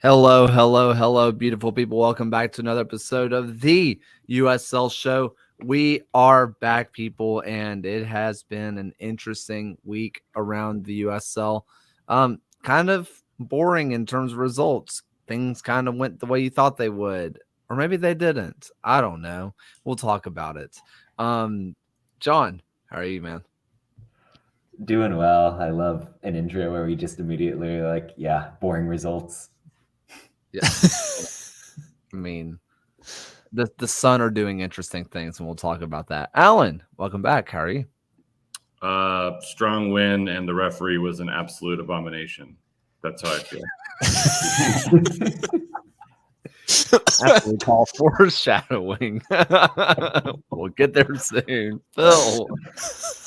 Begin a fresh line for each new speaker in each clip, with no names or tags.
Hello, hello, hello, beautiful people. Welcome back to another episode of the USL Show. We are back, people, and it has been an interesting week around the USL. Kind of boring in terms of results. Things kind of went the way you thought they would, or maybe they didn't. I don't know. We'll talk about it. John, how are you, man?
Doing well. I love an intro where we just immediately boring results.
Yeah. I mean, the Sun are doing interesting things, and we'll talk about that. Alan, welcome back. How are you?
Strong win, and the referee was an absolute abomination. That's how I feel.
After we call foreshadowing. We'll get there soon. Phil.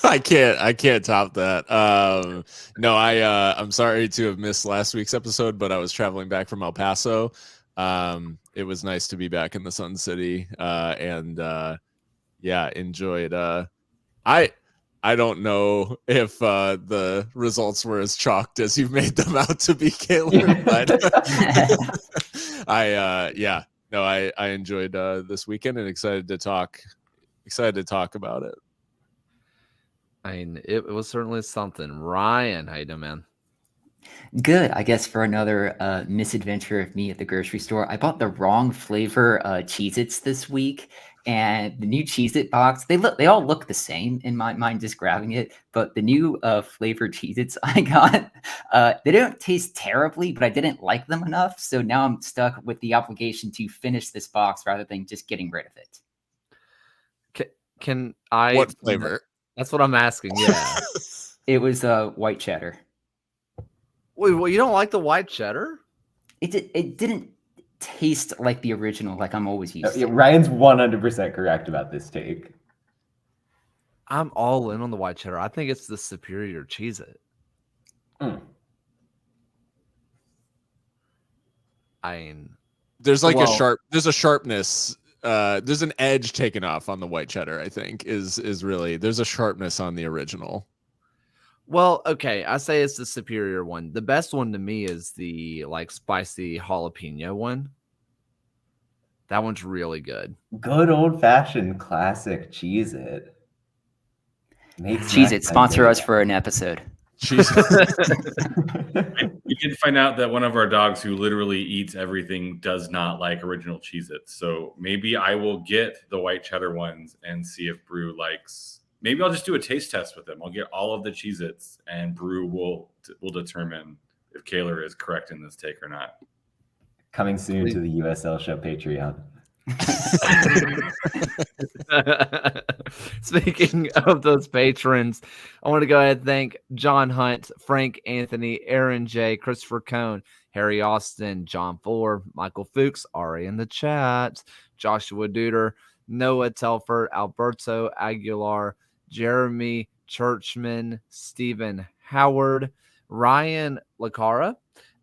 I can't top that. No, I'm sorry to have missed last week's episode, but I was traveling back from El Paso. It was nice to be back in the Sun City, and enjoyed. I don't know if the results were as chalked as you made them out to be, Caleb, but I enjoyed this weekend and excited to talk about it.
I mean, it was certainly something. Ryan, how you doing, man?
Good. I guess for another misadventure of me at the grocery store, I bought the wrong flavor Cheez-Its this week. And the new Cheez-It box, they all look the same in my mind, just grabbing it. But the new flavored Cheez-Its I got, they don't taste terribly, but I didn't like them enough. So now I'm stuck with the obligation to finish this box rather than just getting rid of it.
Can I?
What flavor?
That's what I'm asking. Yeah.
It was white cheddar.
Wait, well, you don't like the white cheddar?
It didn't taste like the original, like I'm always used to.
Ryan's 100% correct about this take.
I'm all in on the white cheddar. I think it's the superior Cheez-It. I mean,
there's like there's a sharpness. There's an edge taken off on the white cheddar. I think is really there's a sharpness on the original.
Well, okay, I say it's the superior one. The best one to me is the spicy jalapeno one. That one's really good.
Good old-fashioned classic Cheez-It.
Cheez-It, sponsor us for an episode.
We did find out that one of our dogs who literally eats everything does not like original Cheez-Its. So maybe I will get the white cheddar ones and see if Brew likes. Maybe I'll just do a taste test with them. I'll get all of the Cheez-Its, and Brew will determine if Kaylor is correct in this take or not.
Coming soon to the USL Show Patreon.
Speaking of those patrons, I want to go ahead and thank John Hunt, Frank Anthony, Aaron J, Christopher Cohn, Harry Austin, John Fuller, Michael Fuchs, Ari in the chat, Joshua Duder, Noah Telford, Alberto Aguilar, Jeremy Churchman, Stephen Howard, Ryan Lacara,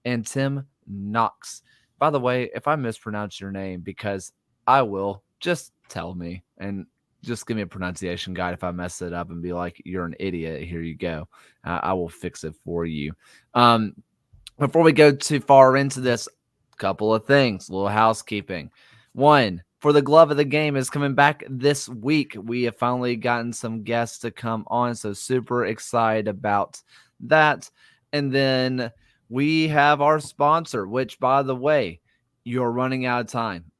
and Tim Knox. By the way, if I mispronounce your name, because I will, just tell me and just give me a pronunciation guide if I mess it up and be like, you're an idiot. Here you go. I will fix it for you. Before we go too far into this, a couple of things, a little housekeeping. One, for the glove of the game is coming back this week. We have finally gotten some guests to come on, so super excited about that. And then we have our sponsor, which, by the way, you're running out of time.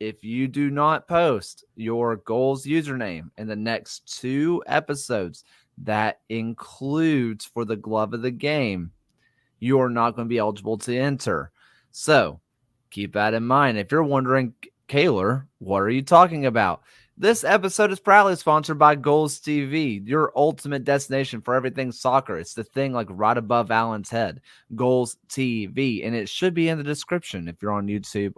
If you do not post your goals username in the next 2 episodes, that includes for the glove of the game, you are not going to be eligible to enter. So keep that in mind. If you're wondering, Kaylor, what are you talking about? This episode is proudly sponsored by Goals TV, your ultimate destination for everything soccer. It's the thing like right above Alan's head, Goals TV, and it should be in the description if you're on YouTube.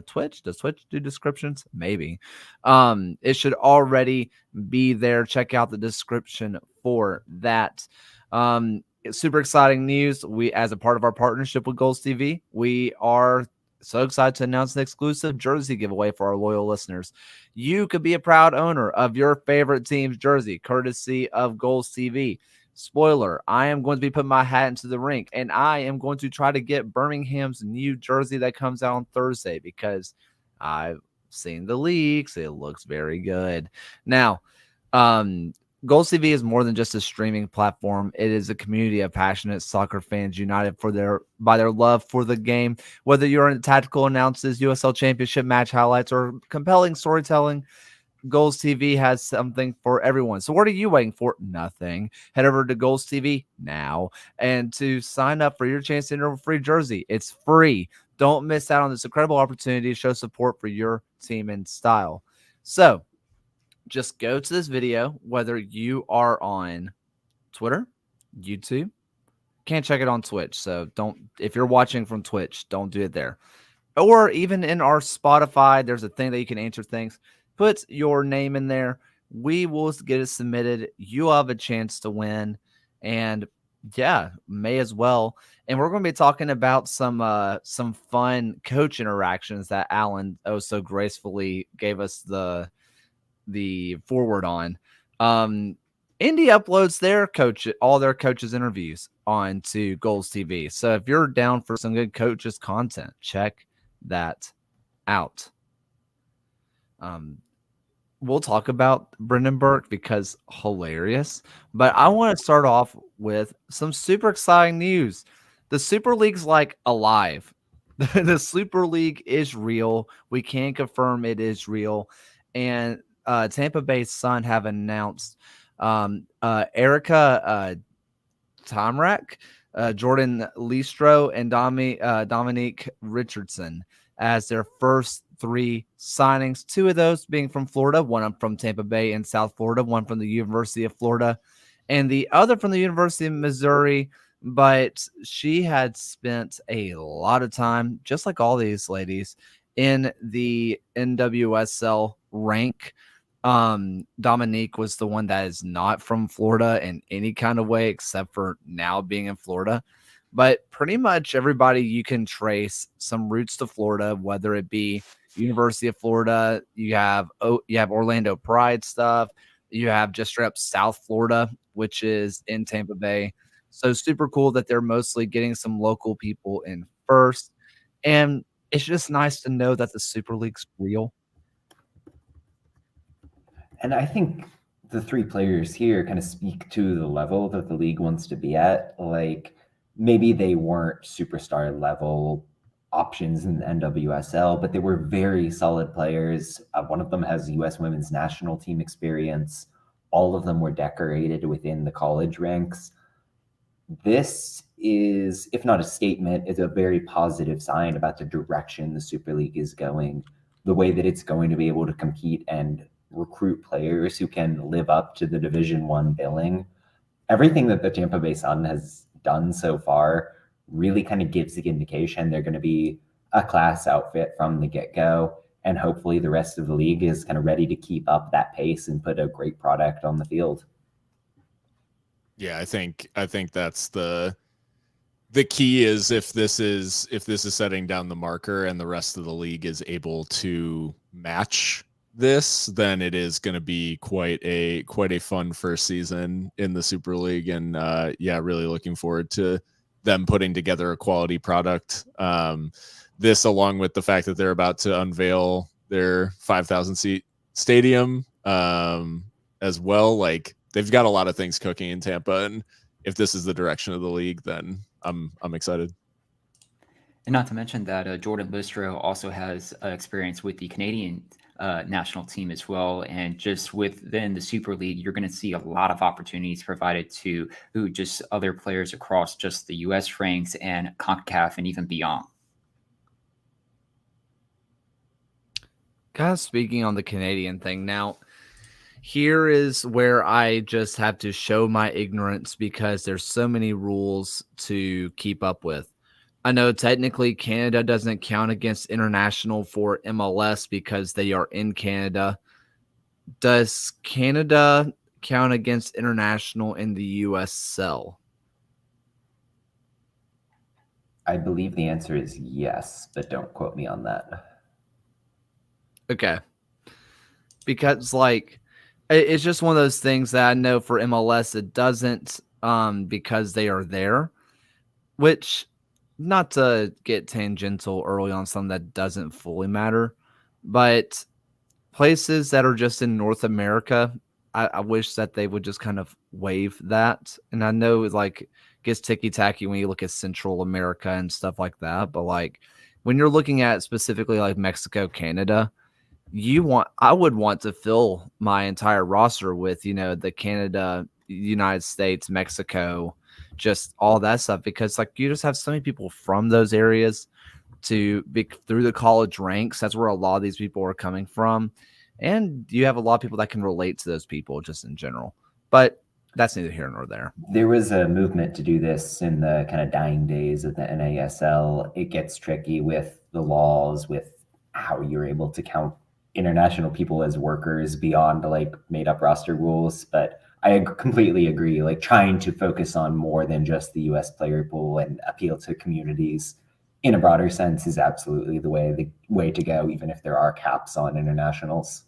Twitch, does Twitch do descriptions? Maybe. It should already be there. Check out the description for that. It's super exciting news. We, as a part of our partnership with Goals TV, we are so excited to announce an exclusive jersey giveaway for our loyal listeners. You could be a proud owner of your favorite team's jersey, courtesy of Goals TV. Spoiler, I am going to be putting my hat into the ring, and I am going to try to get Birmingham's new jersey that comes out on Thursday because I've seen the leaks. It looks very good. Now, Goals TV is more than just a streaming platform. It is a community of passionate soccer fans united by their love for the game. Whether you're in tactical analysis, USL Championship match highlights, or compelling storytelling, Goals TV has something for everyone. So what are you waiting for? Nothing. Head over to Goals TV now and to sign up for your chance to enter a free jersey. It's free. Don't miss out on this incredible opportunity to show support for your team and style. So just go to this video, whether you are on Twitter, YouTube. Can't check it on Twitch. So if you're watching from Twitch, don't do it there. Or even in our Spotify, there's a thing that you can answer things. Put your name in there. We will get it submitted. You'll have a chance to win. And yeah, may as well. And we're going to be talking about some fun coach interactions that Alan so gracefully gave us the forward on. Indy uploads all their coaches interviews onto Goals TV. So if you're down for some good coaches content, check that out. We'll talk about Brendan Burke because hilarious, but I want to start off with some super exciting news. The Super League's like alive. The Super League is real. We can confirm it is real. And Tampa Bay Sun have announced Erica Tomrak, Jordan Listro, and Dominique Richardson as their first 3 signings. 2 of those being from Florida, one from Tampa Bay in South Florida, one from the University of Florida, and the other from the University of Missouri. But she had spent a lot of time, just like all these ladies, in the NWSL rank. Dominique was the one that is not from Florida in any kind of way, except for now being in Florida. But pretty much everybody you can trace some roots to Florida, whether it be University of Florida, you have Orlando Pride stuff, you have just straight up South Florida, which is in Tampa Bay. So super cool that they're mostly getting some local people in first. And it's just nice to know that the Super League's real.
And I think the 3 players here kind of speak to the level that the league wants to be at. Like, maybe they weren't superstar level options in the NWSL, but they were very solid players. One of them has U.S. women's national team experience. All of them were decorated within the college ranks. This is, if not a statement, is a very positive sign about the direction the Super League is going, the way that it's going to be able to compete and recruit players who can live up to the Division I billing. Everything that the Tampa Bay Sun has done so far really kind of gives the indication they're going to be a class outfit from the get-go, and hopefully the rest of the league is kind of ready to keep up that pace and put a great product on the field.
Yeah, I think that's the key is if this is setting down the marker and the rest of the league is able to match this, then it is going to be quite a fun first season in the Super League. And really looking forward to them putting together a quality product. This, along with the fact that they're about to unveil their 5,000 seat stadium as well, like they've got a lot of things cooking in Tampa. And if this is the direction of the league, then I'm excited.
And not to mention that Jordan Listro also has experience with the Canadian national team as well. And just within the Super League, you're going to see a lot of opportunities provided to just other players across just the U.S. ranks and CONCACAF and even beyond.
Guys, speaking on the Canadian thing now, here is where I just have to show my ignorance because there's so many rules to keep up with. I know technically Canada doesn't count against international for MLS because they are in Canada. Does Canada count against international in the USL?
I believe the answer is yes, but don't quote me on that.
Okay. Because, like, it's just one of those things that I know for MLS, it doesn't because they are there, which, not to get tangential early on something that doesn't fully matter, but places that are just in North America, I wish that they would just kind of waive that. And I know it like gets ticky-tacky when you look at Central America and stuff like that, but like when you're looking at specifically like Mexico, Canada, I would want to fill my entire roster with, you know, the Canada, United States, Mexico, just all that stuff, because like you just have so many people from those areas to be through the college ranks. That's where a lot of these people are coming from. And you have a lot of people that can relate to those people just in general. But that's neither here nor there.
There was a movement to do this in the kind of dying days of the NASL. It gets tricky with the laws, with how you're able to count international people as workers beyond like made up roster rules. But I completely agree. Like trying to focus on more than just the US player pool and appeal to communities in a broader sense is absolutely the way to go, even if there are caps on internationals.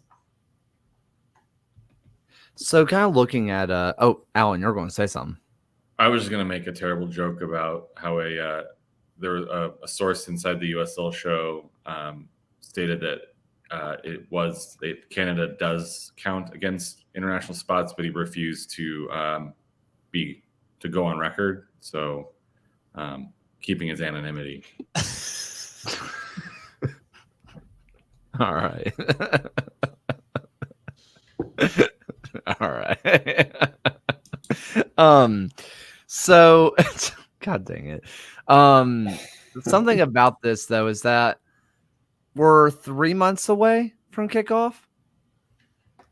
So kind of looking at Alan, you're going to say something.
I was just going to make a terrible joke about how a source inside the USL show stated that Canada does count against international spots, but he refused to go on record. So keeping his anonymity.
All right. All right. So God dang it. Something about this though is that we're 3 months away from kickoff.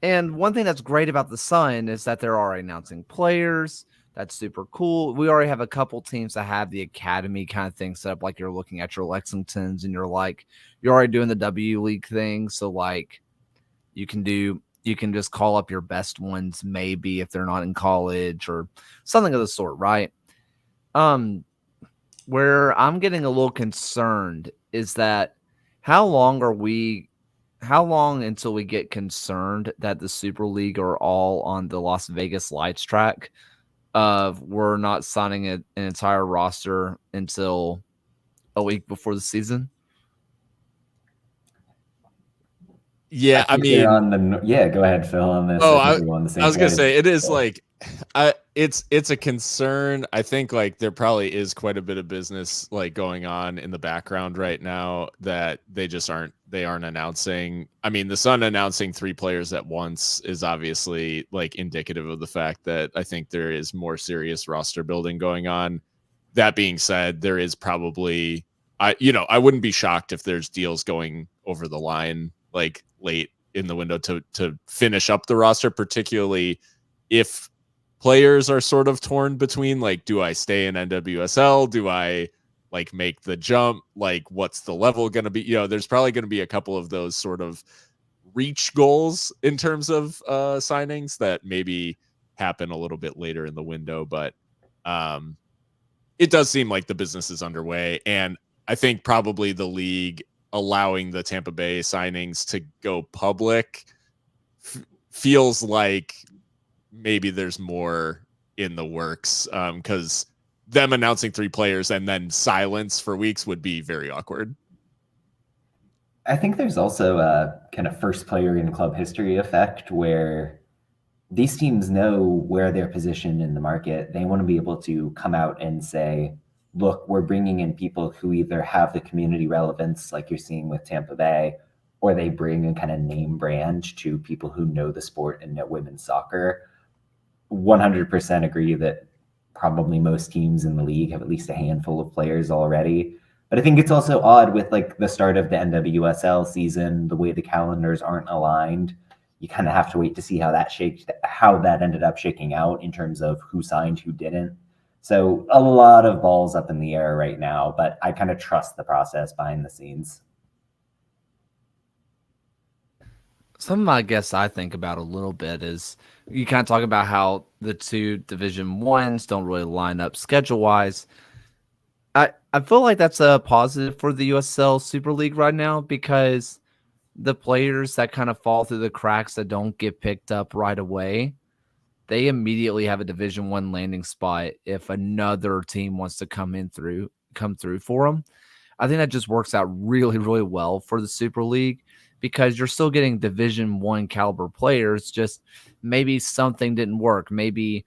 And one thing that's great about the Sun is that they're already announcing players. That's super cool. We already have a couple teams that have the academy kind of thing set up, like you're looking at your Lexingtons and you're already doing the W League thing. So like you can just call up your best ones, maybe if they're not in college or something of the sort, right? Where I'm getting a little concerned is that how long until we get concerned that the Super League are all on the Las Vegas Lights track of we're not signing an entire roster until a week before the season?
Yeah, I mean,
go ahead, Phil, on this.
Oh, I was gonna say it is like, it's a concern. I think like there probably is quite a bit of business like going on in the background right now that they aren't announcing. I mean, the Sun announcing 3 players at once is obviously like indicative of the fact that I think there is more serious roster building going on. That being said, there is probably, I wouldn't be shocked if there's deals going over the line like late in the window to finish up the roster, particularly if players are sort of torn between like, do I stay in NWSL? Do I like make the jump? Like, what's the level going to be? There's probably going to be a couple of those sort of reach goals in terms of signings that maybe happen a little bit later in the window, but it does seem like the business is underway. And I think probably the league allowing the Tampa Bay signings to go public feels like maybe there's more in the works, because them announcing 3 players and then silence for weeks would be very awkward.
I think there's also a kind of first player in club history effect where these teams know where they're positioned in the market. They want to be able to come out and say, look, we're bringing in people who either have the community relevance like you're seeing with Tampa Bay, or they bring a kind of name brand to people who know the sport and know women's soccer. 100% agree that probably most teams in the league have at least a handful of players already. But I think it's also odd with like the start of the NWSL season, the way the calendars aren't aligned. You kind of have to wait to see how that ended up shaking out in terms of who signed, who didn't. So a lot of balls up in the air right now, but I kind of trust the process behind the scenes.
Something I guess I think about a little bit is you kind of talk about how the 2 Division 1s don't really line up schedule-wise. I feel like that's a positive for the USL Super League right now, because the players that kind of fall through the cracks that don't get picked up right away, they immediately have a Division I landing spot if another team wants to come through for them. I think that just works out really, really well for the Super League because you're still getting Division I caliber players. Just maybe something didn't work. Maybe,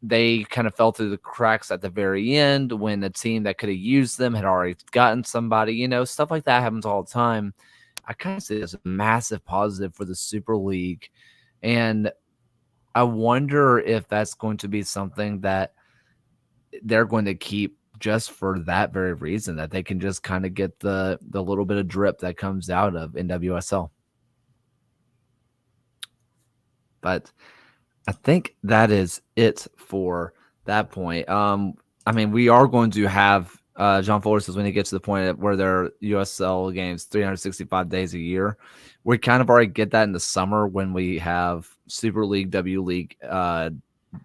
they kind of fell through the cracks at the very end when a team that could have used them had already gotten somebody. Stuff like that happens all the time. I kind of see it as a massive positive for the Super League. And I wonder if that's going to be something that they're going to keep just for that very reason, that they can just kind of get the little bit of drip that comes out of NWSL. But I think that is it for that point. We are going to have John Fuller says when he gets to the point where there are USL games 365 days a year. We kind of already get that in the summer when we have Super League, W League,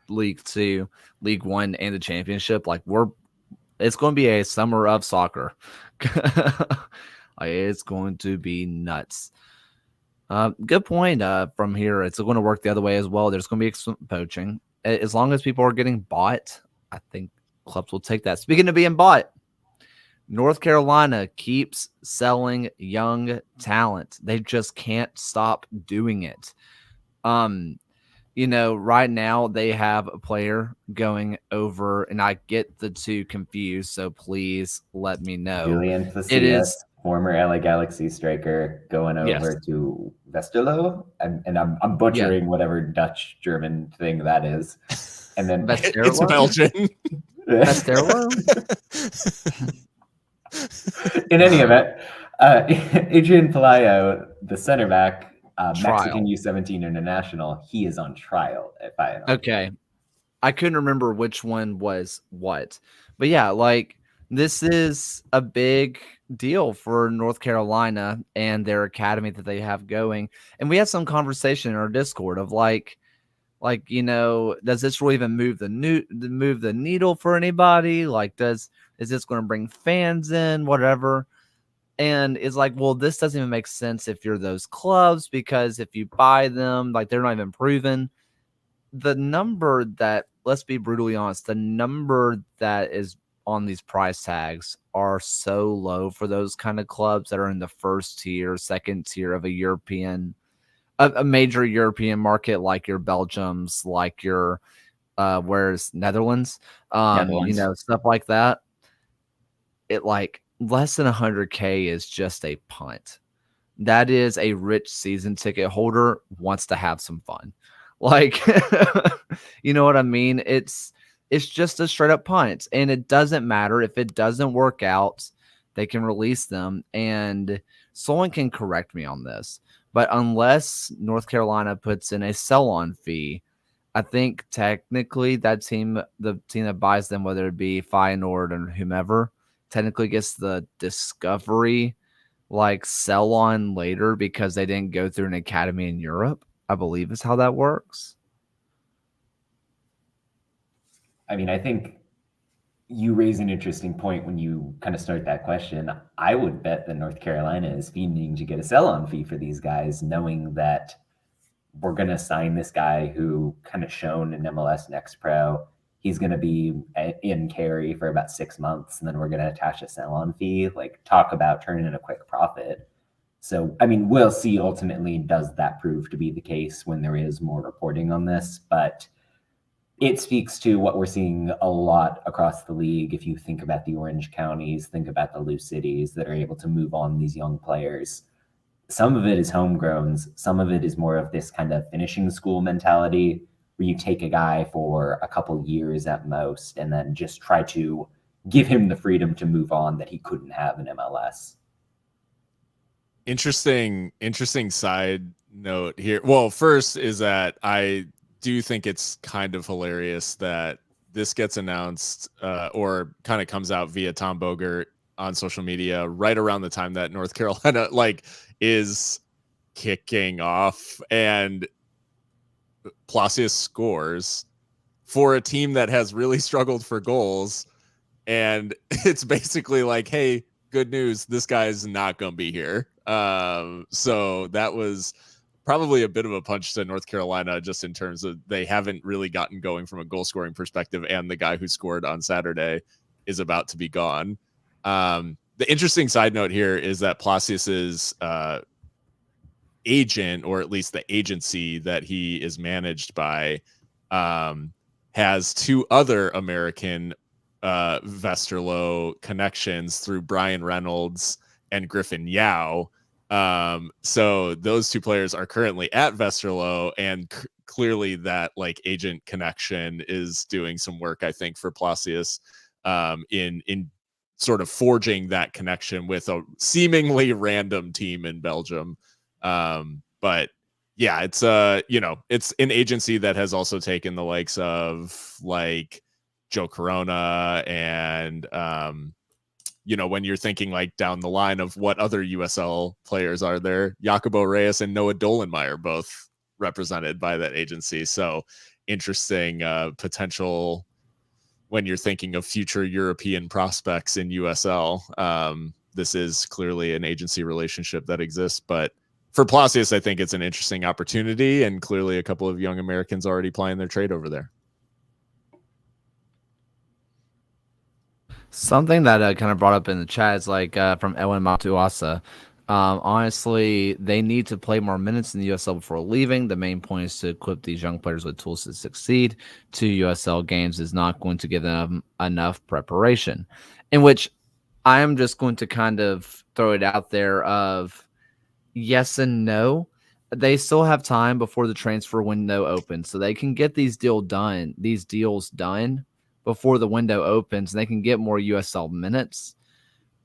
League 2, League 1, and the championship. It's going to be a summer of soccer. It's going to be nuts. Good point. From here, it's going to work the other way as well. There's going to be some poaching. As long as people are getting bought, I think clubs will take that. Speaking of being bought, North Carolina keeps selling young talent. They just can't stop doing it. Right now they have a player going over, and I get the two confused, so please let me know.
Julian Facias, former LA Galaxy striker, going over to Westerlo, and I'm butchering whatever Dutch German thing that is. And then
it's Belgian.
Westerlo.
In any event, Adrian Pelayo, the center back, Mexican U17 international, he is on trial at Feyenoord.
Okay. I couldn't remember which one was what. But yeah, this is a big deal for North Carolina and their academy that they have going. And we had some conversation in our Discord of does this really even move the needle for anybody? Is this going to bring fans in, whatever? And it's this doesn't even make sense if you're those clubs, because if you buy them, they're not even proven. The number that, let's be brutally honest, the number that is on these price tags are so low for those kind of clubs that are in the first tier, second tier of a major European market, like your Belgiums, like your where's Netherlands, stuff like that. It less than 100K is just a punt. That is a rich season ticket holder wants to have some fun. You know what I mean? It's just a straight up punt, and it doesn't matter if it doesn't work out. They can release them, and someone can correct me on this, but unless North Carolina puts in a sell-on fee, I think technically the team that buys them, whether it be Feyenoord or whomever, technically gets the discovery sell on later because they didn't go through an academy in Europe, I believe is how that works.
I think you raise an interesting point when you kind of start that question. I would bet that North Carolina is fiending to get a sell-on fee for these guys, knowing that we're going to sign this guy who kind of shown in MLS Next Pro. He's going to be in carry for about 6 months, and then we're going to attach a sell-on fee. Talk about turning in a quick profit. So, we'll see ultimately, does that prove to be the case when there is more reporting on this? But it speaks to what we're seeing a lot across the league. If you think about the Orange counties, think about the Lou cities that are able to move on these young players. Some of it is homegrowns. Some of it is more of this kind of finishing school mentality, where you take a guy for a couple years at most and then just try to give him the freedom to move on that he couldn't have in MLS.
Interesting side note here. Well, first is that I do think it's kind of hilarious that this gets announced or kind of comes out via Tom Bogert on social media right around the time that North Carolina is kicking off, and Palacios scores for a team that has really struggled for goals, and it's basically hey, good news, this guy's not gonna be here. So that was probably a bit of a punch to North Carolina, just in terms of they haven't really gotten going from a goal scoring perspective, and the guy who scored on Saturday is about to be gone. The interesting side note here is that Palacios's agent, or at least the agency that he is managed by, has two other American Westerlo connections through Brian Reynolds and Griffin Yao. So those two players are currently at Westerlo, and clearly that like agent connection is doing some work, I think, for Palacios in sort of forging that connection with a seemingly random team in Belgium. But yeah, it's it's an agency that has also taken the likes of like Joe Corona and when you're thinking like down the line of what other USL players are there, Jacobo Reyes and Noah Dolenmeyer both represented by that agency. So interesting potential when you're thinking of future European prospects in USL. This is clearly an agency relationship that exists, but for Palacios, I think it's an interesting opportunity, and clearly a couple of young Americans already plying their trade over there.
Something that kind of brought up in the chat is like from Ewan Matuasa. Honestly, they need to play more minutes in the USL before leaving. The main point is to equip these young players with tools to succeed. 2 USL games is not going to give them enough preparation, in which I am just going to kind of throw it out there of yes and no. They still have time before the transfer window opens, so they can get these deals done before the window opens, and they can get more USL minutes.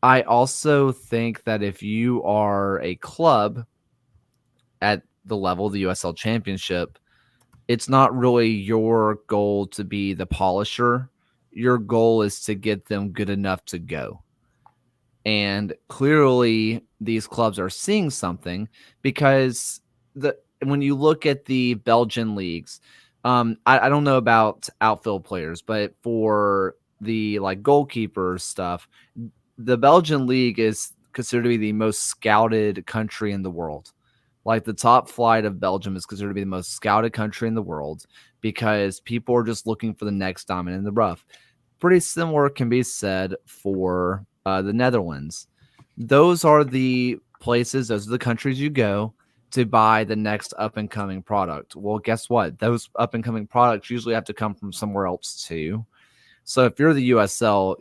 I also think that if you are a club at the level of the USL Championship, it's not really your goal to be the polisher. Your goal is to get them good enough to go. And clearly these clubs are seeing something, because when you look at the Belgian leagues, I don't know about outfield players, but for the like goalkeeper stuff, the Belgian league is considered to be the most scouted country in the world. Like the top flight of Belgium is considered to be the most scouted country in the world, because people are just looking for the next diamond in the rough. Pretty similar can be said for the Netherlands. Those are the places, those are the countries you go to buy the next up-and-coming product. Well, guess what? Those up-and-coming products usually have to come from somewhere else too. So if you're the USL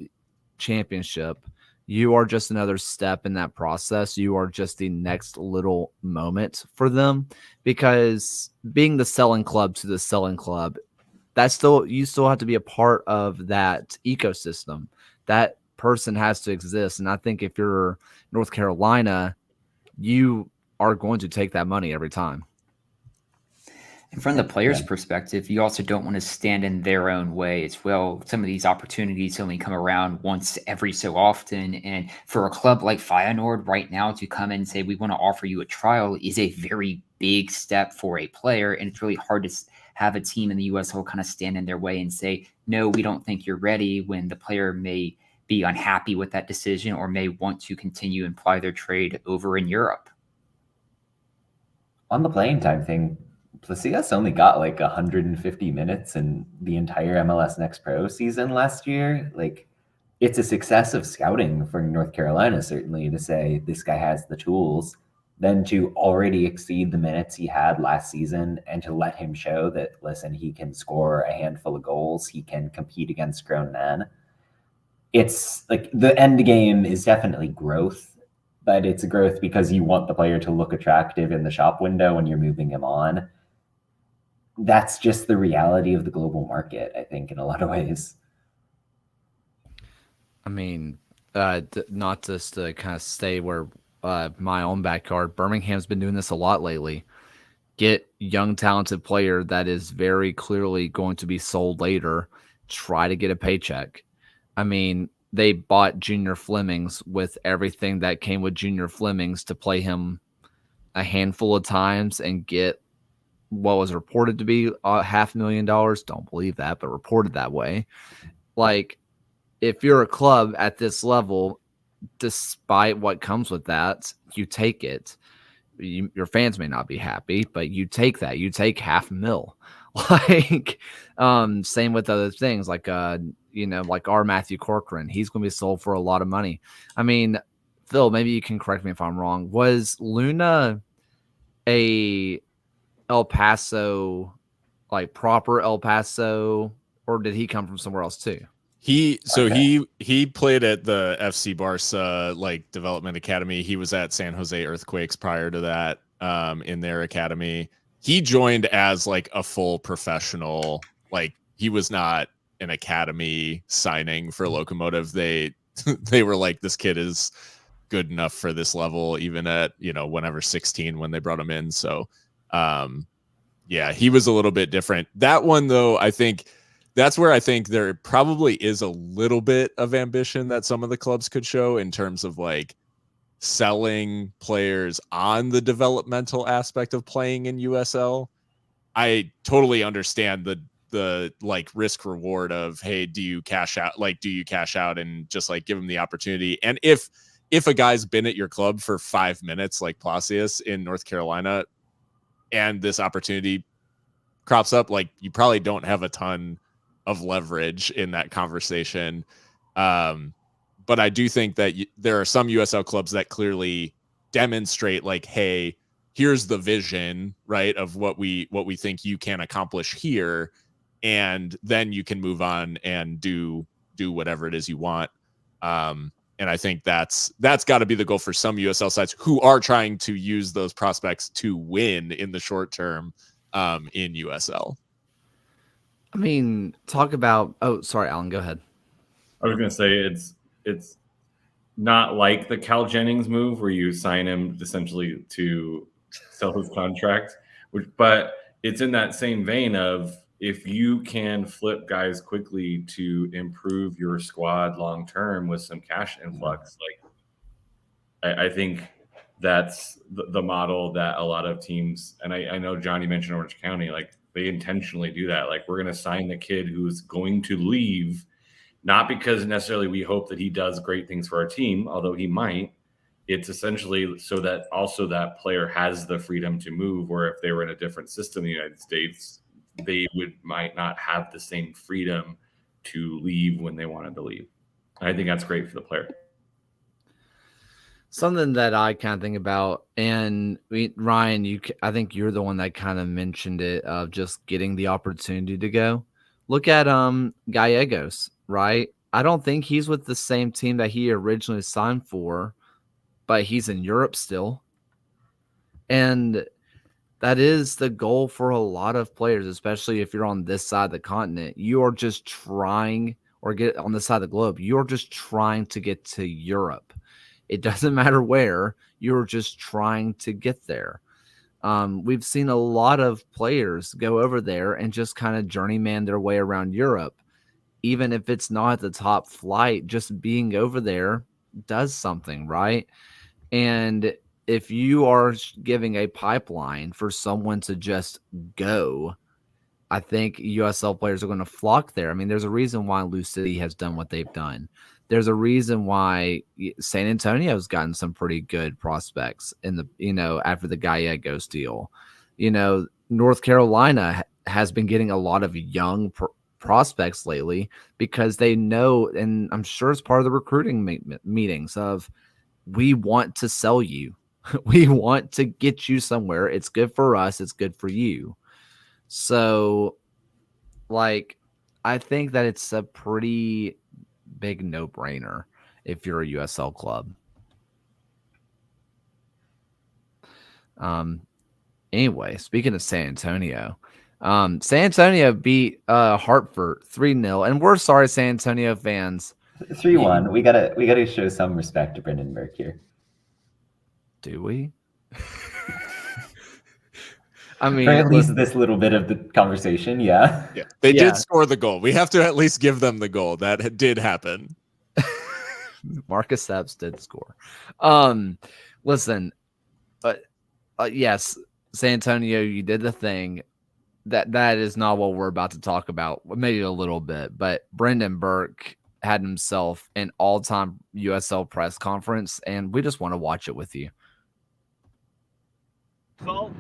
Championship, you are just another step in that process. You are just the next little moment for them, because being the selling club to the selling club, you still have to be a part of that ecosystem. That person has to exist. And I think if you're North Carolina, you are going to take that money every time.
And from the player's perspective, you also don't want to stand in their own way as well. Some of these opportunities only come around once every so often. And for a club like Feyenoord right now to come in and say, we want to offer you a trial is a very big step for a player. And it's really hard to have a team in the USL kind of stand in their way and say, no, we don't think you're ready, when the player may be unhappy with that decision or may want to continue and ply their trade over in Europe.
On the playing time thing, Palacios only got like 150 minutes in the entire MLS Next Pro season last year. Like, it's a success of scouting for North Carolina, certainly, to say this guy has the tools, then to already exceed the minutes he had last season and to let him show that, listen, he can score a handful of goals, he can compete against grown men. It's like the end game is definitely growth, but it's a growth because you want the player to look attractive in the shop window when you're moving him on. That's just the reality of the global market, I think, in a lot of ways.
I mean, not just to kind of stay where my own backyard, Birmingham's been doing this a lot lately. Get young, talented player that is very clearly going to be sold later, try to get a paycheck. I mean, they bought Junior Flemings with everything that came with Junior Flemings to play him a handful of times and get what was reported to be $500,000. Don't believe that, but reported that way. Like, if you're a club at this level, despite what comes with that, you take it. your fans may not be happy, but you take that. You take $500,000. Like, same with other things, like like our Matthew Corcoran. He's going to be sold for a lot of money. I mean, Phil, maybe you can correct me if I'm wrong. Was Luna a El Paso, like proper El Paso, or did he come from somewhere else too?
He played at the FC Barca like development academy. He was at San Jose Earthquakes prior to that, in their academy. He joined as like a full professional. Like, he was not an academy signing for Locomotive. They were like, this kid is good enough for this level, even at, whenever 16 when they brought him in. So yeah, he was a little bit different. That one though, I think that's where I think there probably is a little bit of ambition that some of the clubs could show in terms of like selling players on the developmental aspect of playing in USL. I totally understand the like risk reward of, hey, do you cash out and just like give them the opportunity? And if a guy's been at your club for 5 minutes, like Placius in North Carolina, and this opportunity crops up, like, you probably don't have a ton of leverage in that conversation. But I do think that there are some USL clubs that clearly demonstrate like, hey, here's the vision, right, of what we think you can accomplish here, and then you can move on and do whatever it is you want. And I think that's got to be the goal for some USL sides who are trying to use those prospects to win in the short term in USL.
I mean, talk about. Oh, sorry, Alan. Go ahead.
I was going to say it's not like the Cal Jennings move where you sign him essentially to sell his contract, but it's in that same vein of, if you can flip guys quickly to improve your squad long term with some cash influx, like I think that's the model that a lot of teams, and I know Johnny mentioned Orange County, like they intentionally do that. Like, we're going to sign the kid who's going to leave, not because necessarily we hope that he does great things for our team, although he might. It's essentially so that also that player has the freedom to move, where if they were in a different system in the United States, they might not have the same freedom to leave when they wanted to leave. I think that's great for the player.
Something that I kind of think about, and Ryan, I think you're the one that kind of mentioned it, of just getting the opportunity to go. Look at Gallegos, right? I don't think he's with the same team that he originally signed for, but he's in Europe still. And that is the goal for a lot of players, especially if you're on this side of the continent. You are just trying, or get on this side of the globe, you're just trying to get to Europe. It doesn't matter where, you're just trying to get there. We've seen a lot of players go over there and just kind of journeyman their way around Europe. Even if it's not at the top flight, just being over there does something, right? And if you are giving a pipeline for someone to just go, I think USL players are going to flock there. I mean, there's a reason why Lou City has done what they've done. There's a reason why San Antonio's gotten some pretty good prospects in the, after the Gallegos deal. North Carolina has been getting a lot of young prospects lately because they know, and I'm sure it's part of the recruiting meetings of, we want to sell you. We want to get you somewhere. It's good for us. It's good for you. So, like, I think that it's a pretty big no-brainer if you're a USL club. Anyway, speaking of San Antonio, San Antonio beat Hartford 3-0, and we're sorry, San Antonio fans.
3-1. We gotta show some respect to Brendan Burke here.
Do we? I mean,
for at least this little bit of the conversation, yeah.
They did score the goal. We have to at least give them the goal. That did happen.
Marcus Epps did score. Listen, yes, San Antonio, you did the thing. That is not what we're about to talk about. Maybe a little bit, but Brendan Burke had himself an all-time USL press conference, and we just want to watch it with you.
Result,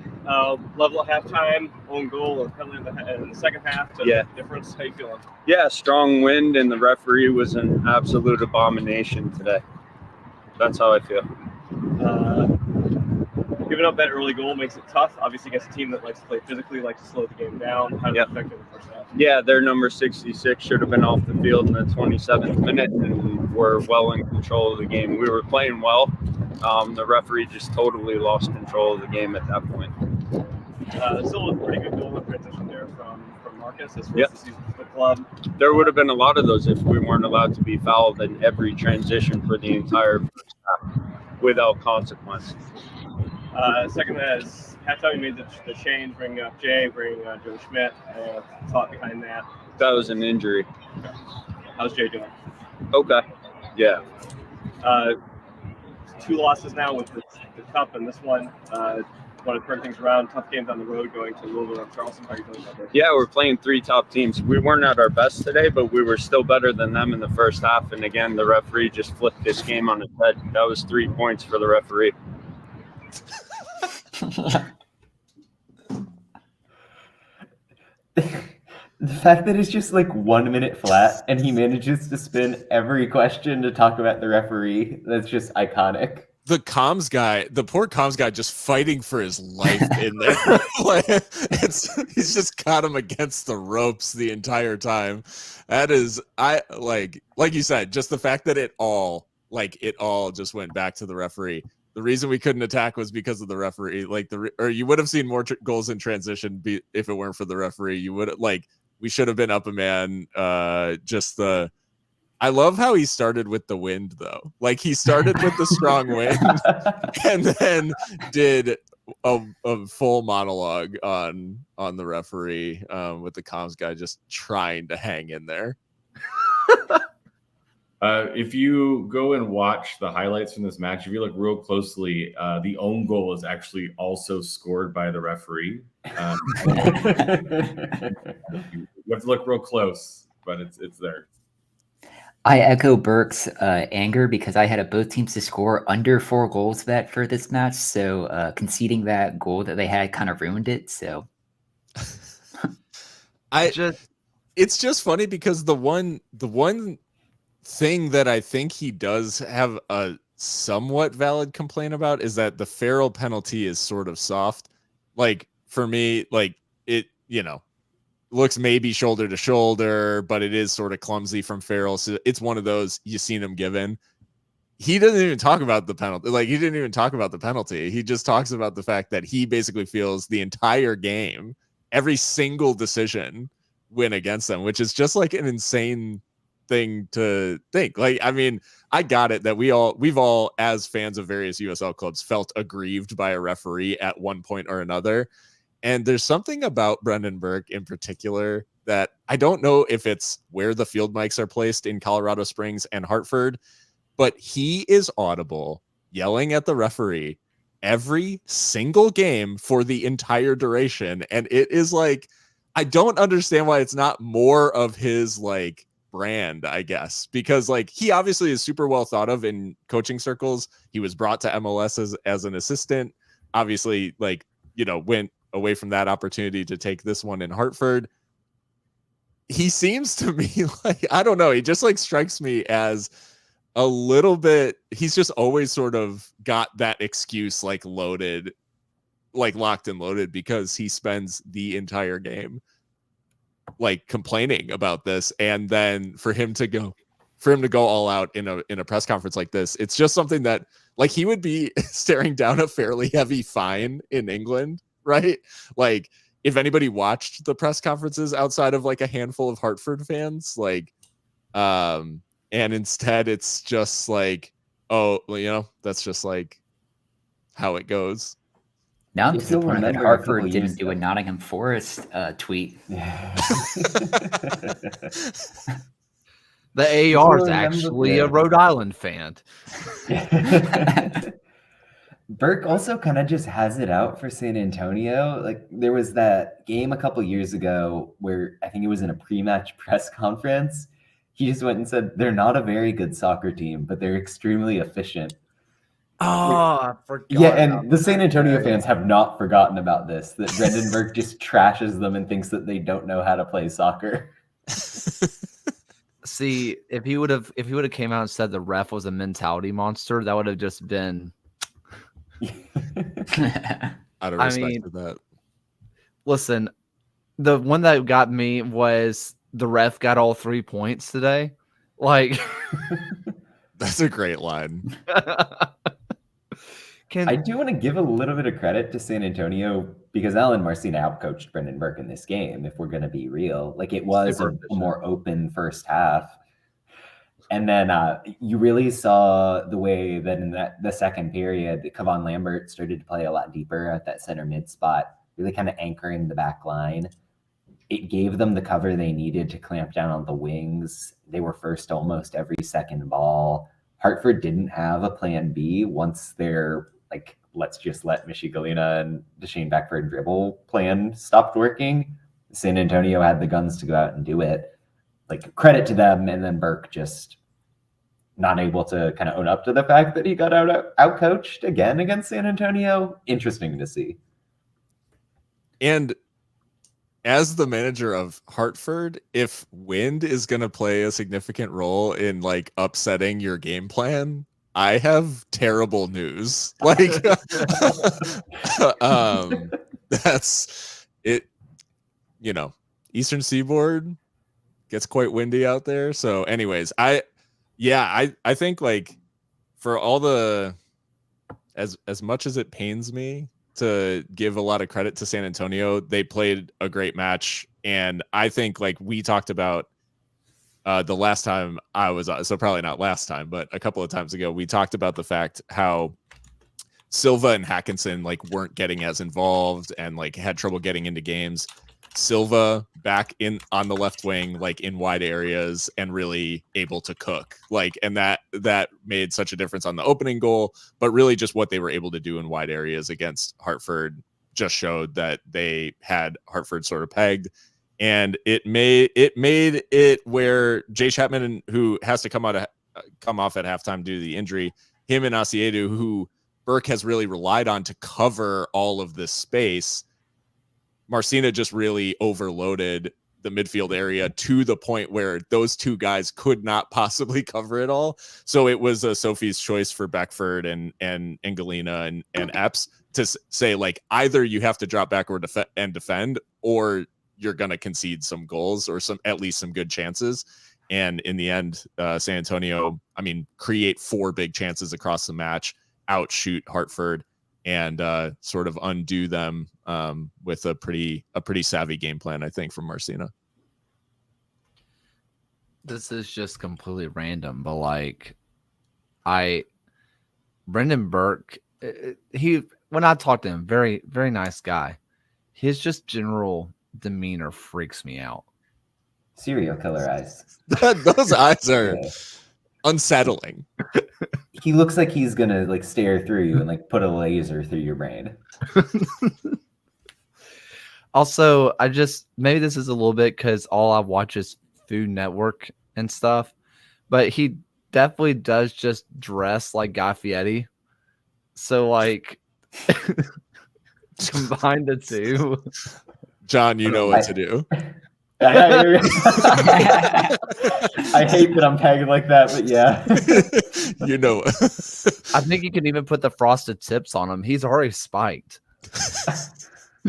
level at halftime, own goal or penalty in the second half.
Yeah.
Difference. How you feeling?
Yeah, strong wind, and the referee was an absolute abomination today. That's how I feel.
Giving up that early goal makes it tough. Obviously, against a team that likes to play physically, likes to slow the game down. How did it affect you in the first half?
Yeah, their number 66 should have been off the field in the 27th minute, and we're well in control of the game. We were playing well. The referee just totally lost control of the game at that point.
Still a pretty good goal in transition there from Marcus as far
Yep.
as the season for the club.
There would have been a lot of those if we weren't allowed to be fouled in every transition for the entire first half without consequence.
Second, as halftime, you made the change, bringing up Jay, bringing Joe Schmidt. Thought behind that.
That was an injury.
How's Jay doing?
Okay. Yeah.
2 losses now with the cup and this one. Want to turn things around. Tough games on the road going to Louisville and Charleston. How are you feeling about this?
Yeah, we're playing 3 top teams. We weren't at our best today, but we were still better than them in the first half. And again, the referee just flipped this game on its head. That was 3 points for the referee.
The fact that it's just like 1 minute flat and he manages to spin every question to talk about the referee, that's just iconic.
The poor comms guy just fighting for his life in there. He's just got him against the ropes the entire time. That is, like you said, just the fact that it all just went back to the referee. The reason we couldn't attack was because of the referee. You would have seen more goals in transition if it weren't for the referee. You would we should have been up a man. I love how he started with the wind, though. Like, he started with the strong wind and then did a full monologue on the referee with the comms guy just trying to hang in there.
If you go and watch the highlights from this match, if you look real closely, the own goal is actually also scored by the referee. You have to look real close, but it's there.
I echo Burke's anger because I had both teams to score under 4 goals for this match. So conceding that goal that they had kind of ruined it. So
it's just funny because the one thing that I think he does have a somewhat valid complaint about is that the Farrell penalty is sort of soft. Like, for me, it, looks maybe shoulder to shoulder, but it is sort of clumsy from Farrell. So it's one of those you've seen him given. He doesn't even talk about the penalty. He didn't even talk about the penalty. He just talks about the fact that he basically feels the entire game, every single decision went against them, which is just like an insane thing to think. I got it that we've all, as fans of various USL clubs, felt aggrieved by a referee at one point or another. And there's something about Brendan Burke in particular that I don't know if it's where the field mics are placed in Colorado Springs and Hartford, but he is audible yelling at the referee every single game for the entire duration. And it is I don't understand why it's not more of his brand, I guess, because he obviously is super well thought of in coaching circles. He was brought to MLS as an assistant, obviously went away from that opportunity to take this one in Hartford. He seems to me I don't know, he just strikes me as a little bit, he's just always sort of got that excuse loaded, locked and loaded, because he spends the entire game complaining about this, and then for him to go all out in a press conference like this, it's just something that he would be staring down a fairly heavy fine in England, right? If anybody watched the press conferences outside of a handful of Hartford fans, and instead it's just that's just how it goes.
Now I'm
If you'll
disappointed that
remember a
Hartford
couple
didn't
years
do a
ago.
Nottingham Forest tweet.
The AR is
remember
actually
the-
a Rhode Island fan.
Burke also kind of just has it out for San Antonio. There was that game a couple years ago where I think it was in a pre-match press conference. He just went and said, they're not a very good soccer team, but they're extremely efficient.
Oh, I forgot.
Yeah,
about
and the San
that.
Antonio
Yeah,
fans have not forgotten about this, that Brendan Burke just trashes them and thinks that they don't know how to play soccer.
See, if he would have came out and said the ref was a mentality monster, that would have just been.
I'd have
I
respected that.
Listen, the one that got me was the ref got all 3 points today. Like,
That's a great line.
I do want to give a little bit of credit to San Antonio because Alan Marcina outcoached Brendan Burke in this game, if we're going to be real. Like, it was
Super
a
efficient.
more open first half. And then you really saw the way that in the second period, Kevon Lambert started to play a lot deeper at that center mid spot, really kind of anchoring the back line. It gave them the cover they needed to clamp down on the wings. They were first almost every second ball. Hartford didn't have a plan B once their, like, let's just let Michi Galina and Deshane Beckford dribble plan stopped working. San Antonio had the guns to go out and do it. Like, credit to them, and then Burke just not able to kind of own up to the fact that he got out coached again against San Antonio. Interesting to see.
And as the manager of Hartford, if wind is going to play a significant role in like upsetting your game plan, I have terrible news. Like, that's it. You know, Eastern Seaboard gets quite windy out there. So, anyways, I think like for all the as much as it pains me to give a lot of credit to San Antonio, they played a great match, and I think like we talked about the last time I was on, so probably not last time, but a couple of times ago, we talked about the fact how Silva and Hackinson like weren't getting as involved and like had trouble getting into games. Silva back in on the left wing, like in wide areas and really able to cook, like, and that made such a difference on the opening goal, but really just what they were able to do in wide areas against Hartford just showed that they had Hartford sort of pegged. And it made it where Jay Chapman, who has to come off at halftime due to the injury, him and Asiedu, who Burke has really relied on to cover all of this space, Marcina just really overloaded the midfield area to the point where those two guys could not possibly cover it all. So it was a Sophie's choice for Beckford and Galina and Epps to say, like, either you have to drop back or defend, or you're going to concede some goals or at least some good chances. And in the end, San Antonio, I mean, create 4 big chances across the match, outshoot Hartford, and sort of undo them with a pretty savvy game plan, I think, from Marcina.
This is just completely random, but like, Brendan Burke, when I talked to him, very, very nice guy. His just general demeanor freaks me out.
Serial killer eyes.
Those eyes are unsettling.
He looks like he's gonna like stare through you and like put a laser through your brain.
Also, maybe this is a little bit because all I watch is Food Network and stuff, but he definitely does just dress like Guy Fieri. So like, combine the two.
John, you know what to do.
I hate that I'm tagging like that, but yeah.
You know.
I think you can even put the frosted tips on him. He's already spiked.
I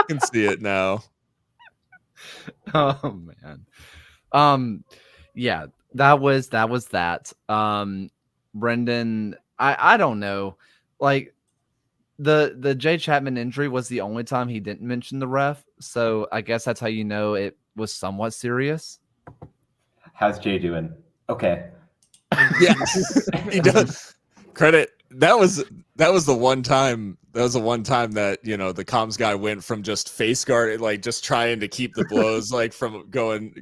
can see it now.
Oh man. Yeah, that was that. Brendan, I don't know. Like, the Jay Chapman injury was the only time he didn't mention the ref, so I guess that's how you know it was somewhat serious.
How's Jay doing? Okay.
Yeah, he does. Credit. That was the one time. That was the one time that, you know, the comms guy went from just face guard, like just trying to keep the blows like from going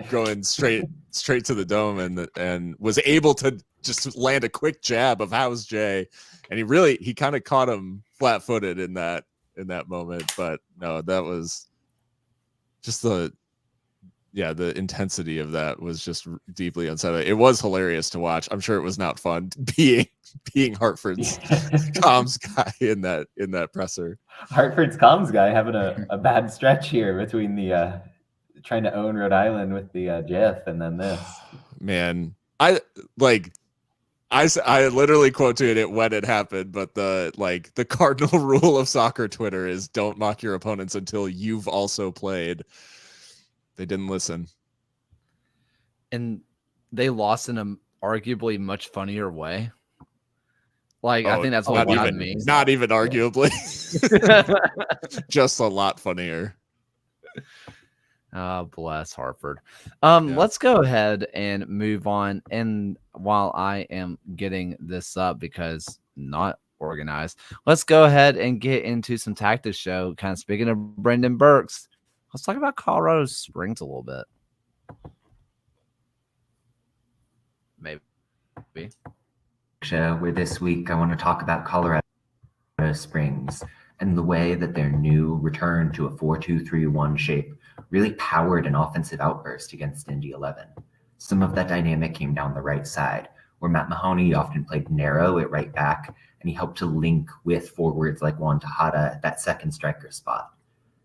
straight to the dome, and was able to just land a quick jab of how's Jay, and he kind of caught him flat-footed in that moment. But no, that was just the yeah, the intensity of that was just deeply unsettling. It was hilarious to watch. I'm sure it was not fun being Hartford's comms guy in that presser.
Hartford's comms guy having a bad stretch here between the trying to own Rhode Island with the GIF and then this.
Man, I literally quoted it when it happened, but the cardinal rule of soccer Twitter is don't mock your opponents until you've also played. They didn't listen.
And they lost in an arguably much funnier way. Like, I think that's what got me.
Not even arguably. Just a lot funnier.
Oh, bless Hartford. Let's go ahead and move on. And while I am getting this up because not organized, let's go ahead and get into some Tactics Show. Kind of speaking of Brendan Burks, let's talk about Colorado Springs a little bit. Maybe.
Show where this week I want to talk about Colorado Springs and the way that their new return to a 4-2-3-1 shape really powered an offensive outburst against Indy 11. Some of that dynamic came down the right side, where Matt Mahoney often played narrow at right back, and he helped to link with forwards like Juan Tejada at that second striker spot.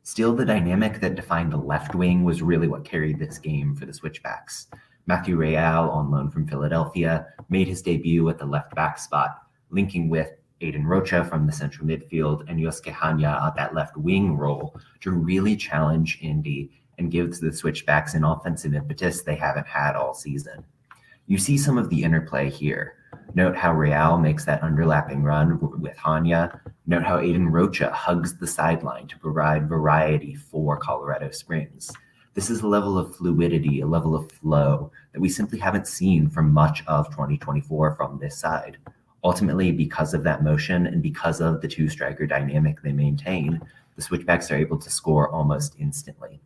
Still, the dynamic that defined the left wing was really what carried this game for the Switchbacks. Matthew Real, on loan from Philadelphia, made his debut at the left back spot, linking with Aiden Rocha from the central midfield and Yosuke Hanya at that left wing role to really challenge Indy and give the Switchbacks an offensive impetus they haven't had all season. You see some of the interplay here. Note how Real makes that underlapping run with Hanya. Note how Aiden Rocha hugs the sideline to provide variety for Colorado Springs. This is a level of fluidity, a level of flow that we simply haven't seen from much of 2024 from this side. Ultimately, because of that motion and because of the two-striker dynamic they maintain, the Switchbacks are able to score almost instantly.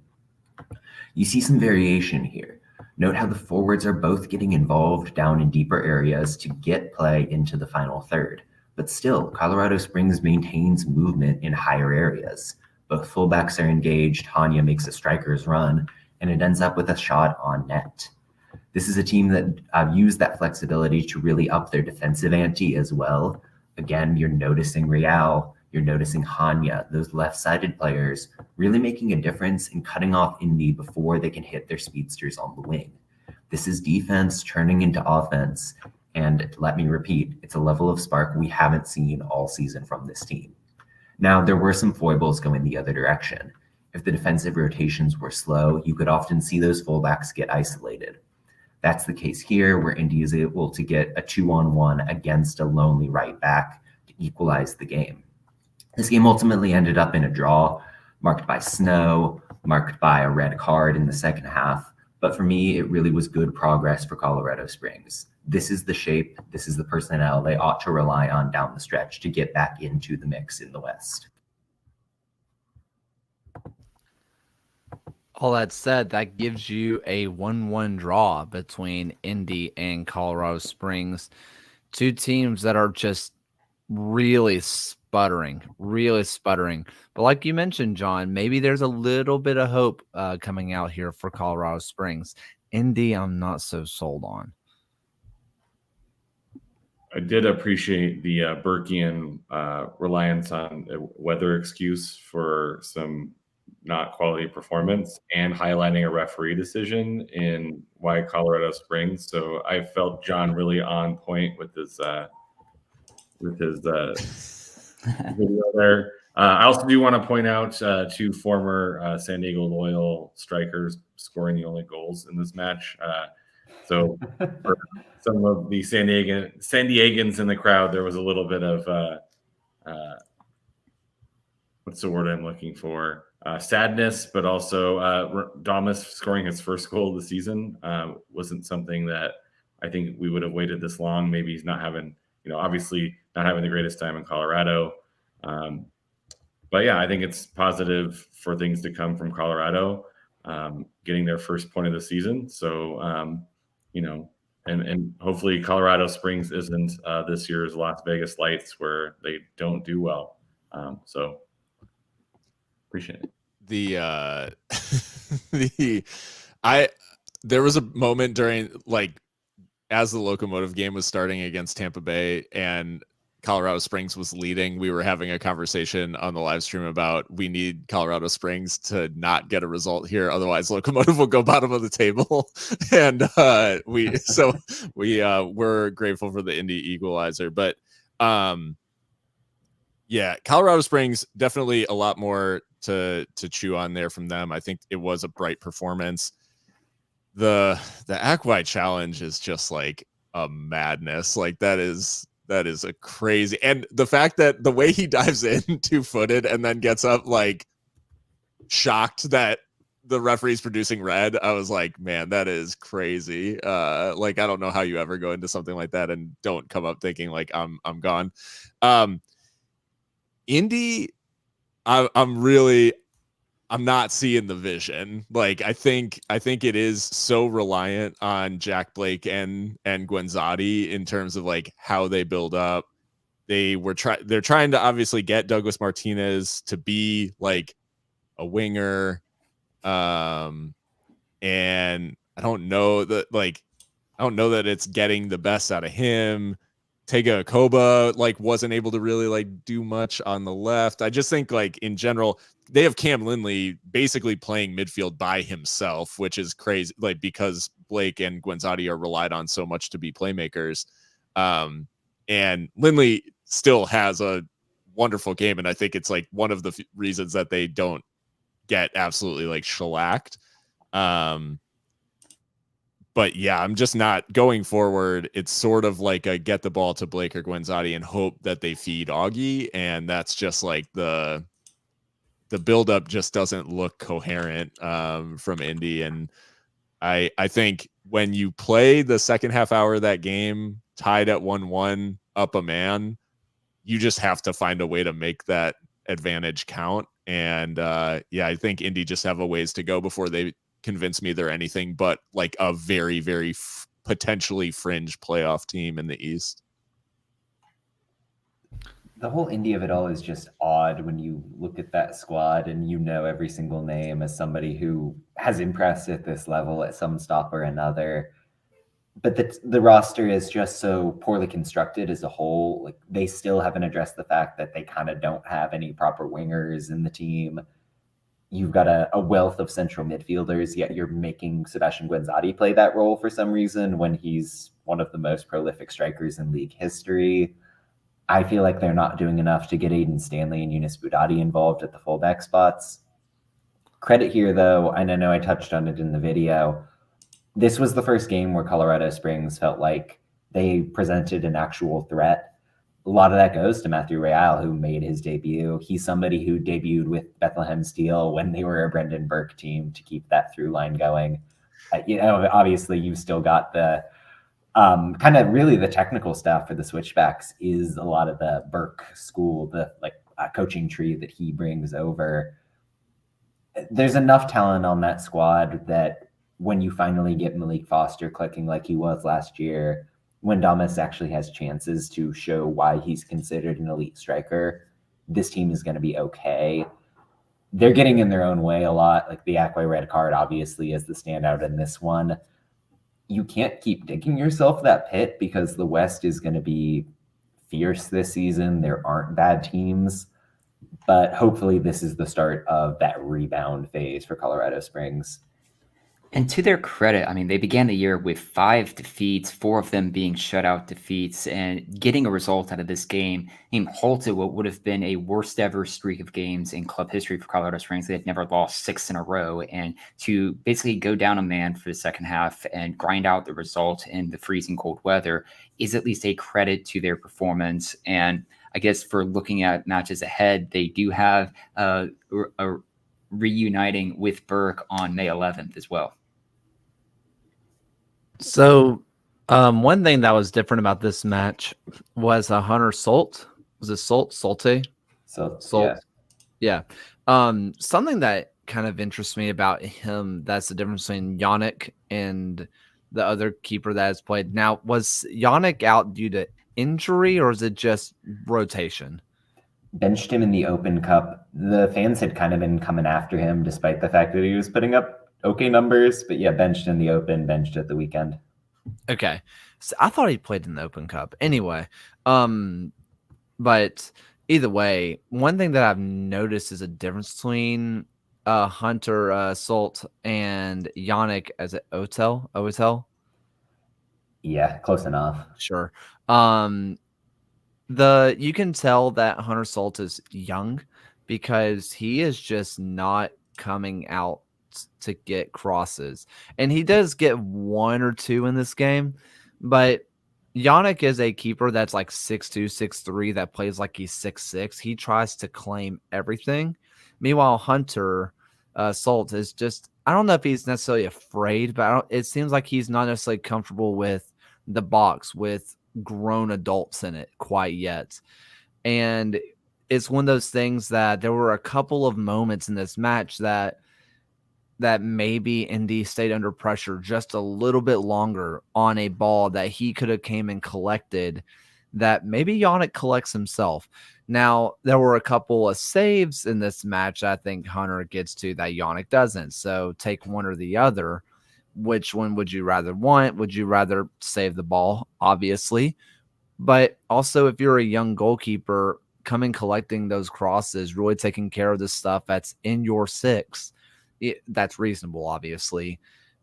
You see some variation here. Note how the forwards are both getting involved down in deeper areas to get play into the final third. But still, Colorado Springs maintains movement in higher areas. Both fullbacks are engaged, Hanya makes a striker's run, and it ends up with a shot on net. This is a team that used that flexibility to really up their defensive ante as well. Again, you're noticing Real, you're noticing Hanya, those left-sided players, really making a difference in cutting off Indy before they can hit their speedsters on the wing. This is defense turning into offense, and let me repeat, it's a level of spark we haven't seen all season from this team. Now, there were some foibles going the other direction. If the defensive rotations were slow, you could often see those fullbacks get isolated. That's the case here, where Indy is able to get a 2-on-1 against a lonely right back to equalize the game. This game ultimately ended up in a draw, marked by snow, marked by a red card in the second half. But for me, it really was good progress for Colorado Springs. This is the shape, this is the personnel they ought to rely on down the stretch to get back into the mix in the West.
All that said, that gives you a 1-1 draw between Indy and Colorado Springs. Two teams that are just really sputtering. But like you mentioned, John, maybe there's a little bit of hope coming out here for Colorado Springs. Indy, I'm not so sold on.
I did appreciate the Burkean reliance on a weather excuse for some not quality performance and highlighting a referee decision in why Colorado Springs. So I felt John really on point with his video there. I also do want to point out two former San Diego Loyal strikers scoring the only goals in this match. So for some of the San Diegans in the crowd, there was a little bit of what's the word I'm looking for? Sadness, but also Damas scoring his first goal of the season wasn't something that I think we would have waited this long. Maybe he's not having, obviously not having the greatest time in Colorado. But yeah, I think it's positive for things to come from Colorado, getting their first point of the season. So, and hopefully Colorado Springs isn't this year's Las Vegas Lights where they don't do well. So appreciate it.
There was a moment during, like, as the Locomotive game was starting against Tampa Bay and Colorado Springs was leading, we were having a conversation on the live stream about we need Colorado Springs to not get a result here, otherwise Locomotive will go bottom of the table. And we're grateful for the Indy equalizer. But yeah, Colorado Springs, definitely a lot more to chew on there from them. I think it was a bright performance. The Aquai challenge is just like a madness. Like that is a crazy, and the fact that the way he dives in 2-footed and then gets up like shocked that the referee's producing red, I was like, man, that is crazy. Like I don't know how you ever go into something like that and don't come up thinking like I'm gone. Indy, I'm not seeing the vision. Like I think it is so reliant on Jack Blake and Guenzati in terms of like how they build up. They're trying to obviously get Douglas Martinez to be like a winger. And I don't know that it's getting the best out of him. Tega Akoba like wasn't able to really like do much on the left. I just think like in general, they have Cam Lindley basically playing midfield by himself, which is crazy. Like because Blake and Guenzati are relied on so much to be playmakers. And Lindley still has a wonderful game. And I think it's like one of the reasons that they don't get absolutely like shellacked. But yeah, I'm just not going forward. It's sort of like a get the ball to Blake or Guenzati and hope that they feed Augie. And that's just like the buildup just doesn't look coherent from Indy. And I think when you play the second half hour of that game tied at 1-1 up a man, you just have to find a way to make that advantage count. And yeah, I think Indy just have a ways to go before they convince me they're anything but like a very, very potentially fringe playoff team in the East.
The whole Indy of it all is just odd when you look at that squad and you know every single name as somebody who has impressed at this level at some stop or another. But the roster is just so poorly constructed as a whole. Like they still haven't addressed the fact that they kind of don't have any proper wingers in the team. You've got a wealth of central midfielders, yet you're making Sebastian Guenzati play that role for some reason when he's one of the most prolific strikers in league history. I feel like they're not doing enough to get Aiden Stanley and Yunus Budati involved at the fullback spots. Credit here, though, and I know I touched on it in the video. This was the first game where Colorado Springs felt like they presented an actual threat. A lot of that goes to Matthew Real, who made his debut. He's somebody who debuted with Bethlehem Steel when they were a Brendan Burke team to keep that through line going. Obviously, you've still got the kind of really the technical stuff for the switchbacks is a lot of the Burke school, the coaching tree that he brings over. There's enough talent on that squad that when you finally get Malik Foster clicking like he was last year, when Damas actually has chances to show why he's considered an elite striker, this team is going to be okay. They're getting in their own way a lot. Like the Aquay red card obviously is the standout in this one. You can't keep digging yourself that pit because the West is going to be fierce this season. There aren't bad teams, but hopefully this is the start of that rebound phase for Colorado Springs.
And to their credit, I mean, they began the year with 5 defeats, 4 of them being shutout defeats, and getting a result out of this game halted what would have been a worst ever streak of games in club history for Colorado Springs. They had never lost 6 in a row, and to basically go down a man for the second half and grind out the result in the freezing cold weather is at least a credit to their performance. And I guess for looking at matches ahead, they do have a reuniting with Burke on May 11th as well.
So one thing that was different about this match was Hunter Solt. Was it Solte?
Solt.
Yeah. Something that kind of interests me about him, that's the difference between Yannick and the other keeper that has played. Now, was Yannick out due to injury or is it just rotation?
Benched him in the Open Cup. The fans had kind of been coming after him despite the fact that he was putting up okay numbers, but yeah, benched in the Open, benched at the weekend.
Okay. So I thought he played in the Open Cup. Anyway, but either way, one thing that I've noticed is a difference between Hunter Salt and Yannick as Otel.
Yeah, close enough.
Sure. You can tell that Hunter Salt is young because he is just not coming out to get crosses. And he does get one or two in this game, but Yannick is a keeper that's like 6'2", 6'3", that plays like he's 6'6". He tries to claim everything. Meanwhile, Hunter Salt is just, I don't know if he's necessarily afraid, but it seems like he's not necessarily comfortable with the box with grown adults in it quite yet. And it's one of those things that there were a couple of moments in this match that maybe Indy stayed under pressure just a little bit longer on a ball that he could have came and collected, that maybe Yannick collects himself. Now, there were a couple of saves in this match I think Hunter gets to that Yannick doesn't. So take one or the other. Which one would you rather want? Would you rather save the ball? Obviously. But also, if you're a young goalkeeper, coming collecting those crosses, really taking care of the stuff that's in your six, that's reasonable, obviously.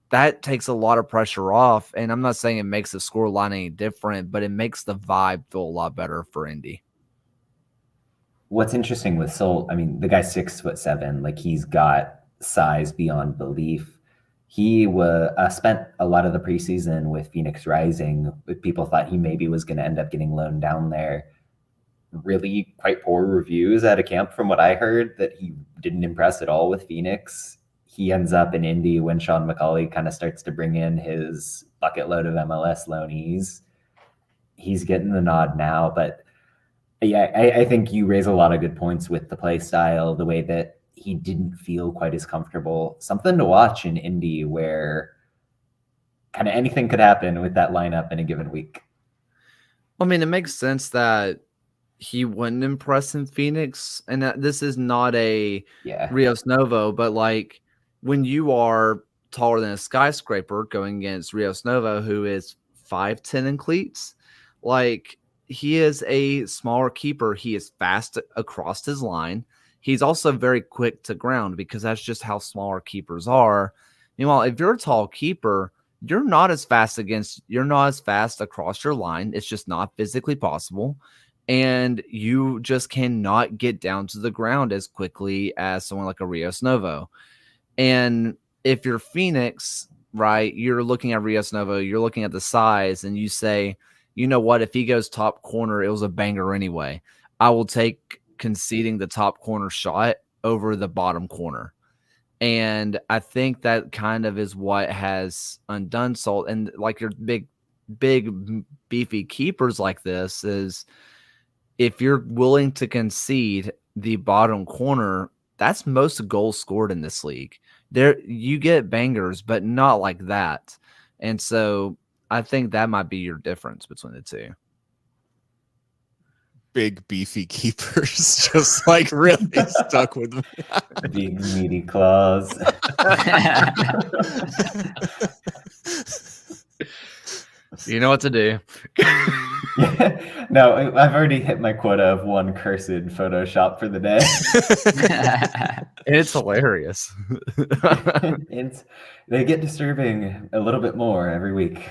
That takes a lot of pressure off, and I'm not saying it makes the score line any different, but it makes the vibe feel a lot better for Indy.
What's interesting with Solt, I mean, the guy's 6'7", like he's got size beyond belief. He spent a lot of the preseason with Phoenix Rising. People thought he maybe was going to end up getting loaned down there. Really quite poor reviews at a camp from what I heard, that he didn't impress at all with Phoenix. He ends up in Indy when Sean McCauley kind of starts to bring in his bucket load of MLS loanees. He's getting the nod now, but yeah, I think you raise a lot of good points with the play style, the way that he didn't feel quite as comfortable. Something to watch in Indy where kind of anything could happen with that lineup in a given week.
I mean, it makes sense that he wouldn't impress in Phoenix, and this is not a Rios Novo, but like when you are taller than a skyscraper going against Rios Novo, who is 5'10" in cleats, like he is a smaller keeper. He is fast across his line. He's also very quick to ground because that's just how smaller keepers are. Meanwhile, if you're a tall keeper, you're not as fast across your line. It's just not physically possible. And you just cannot get down to the ground as quickly as someone like a Rios Novo. And if you're Phoenix, right, you're looking at Rios Novo, you're looking at the size, and you say, you know what, if he goes top corner, it was a banger anyway. I will take conceding the top corner shot over the bottom corner. And I think that kind of is what has undone Solt. And like your big, beefy keepers like this is, if you're willing to concede the bottom corner, that's most goals scored in this league. There, you get bangers, but not like that. And so I think that might be your difference between the two.
Big beefy keepers, just like really stuck with me.
Big meaty claws.
You know what to do.
No, I've already hit my quota of one cursed Photoshop for the day.
It's hilarious.
They get disturbing a little bit more every week.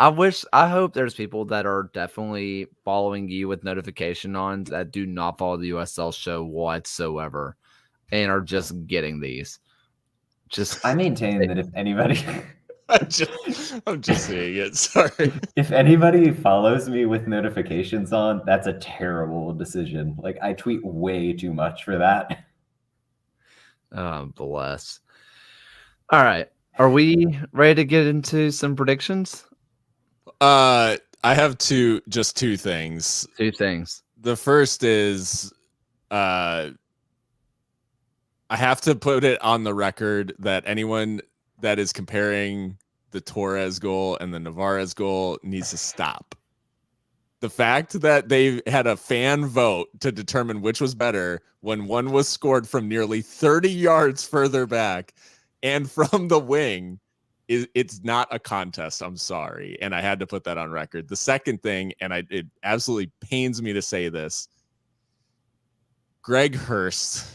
I hope there's people that are definitely following you with notification on that do not follow the USL show whatsoever and are just getting these. I
maintain that if anybody
I'm just seeing it. Sorry.
If anybody follows me with notifications on, that's a terrible decision. Like, I tweet way too much for that.
Bless. All right. Are we ready to get into some predictions?
I have two things.
Two things.
The first is I have to put it on the record that anyone that is comparing the Torres goal and the Navarez goal needs to stop. the fact that they had a fan vote to determine which was better when one was scored from nearly 30 yards further back and from the wing, it's not a contest. I'm sorry. And I had to put that on record. The second thing, and it absolutely pains me to say this, Greg Hurst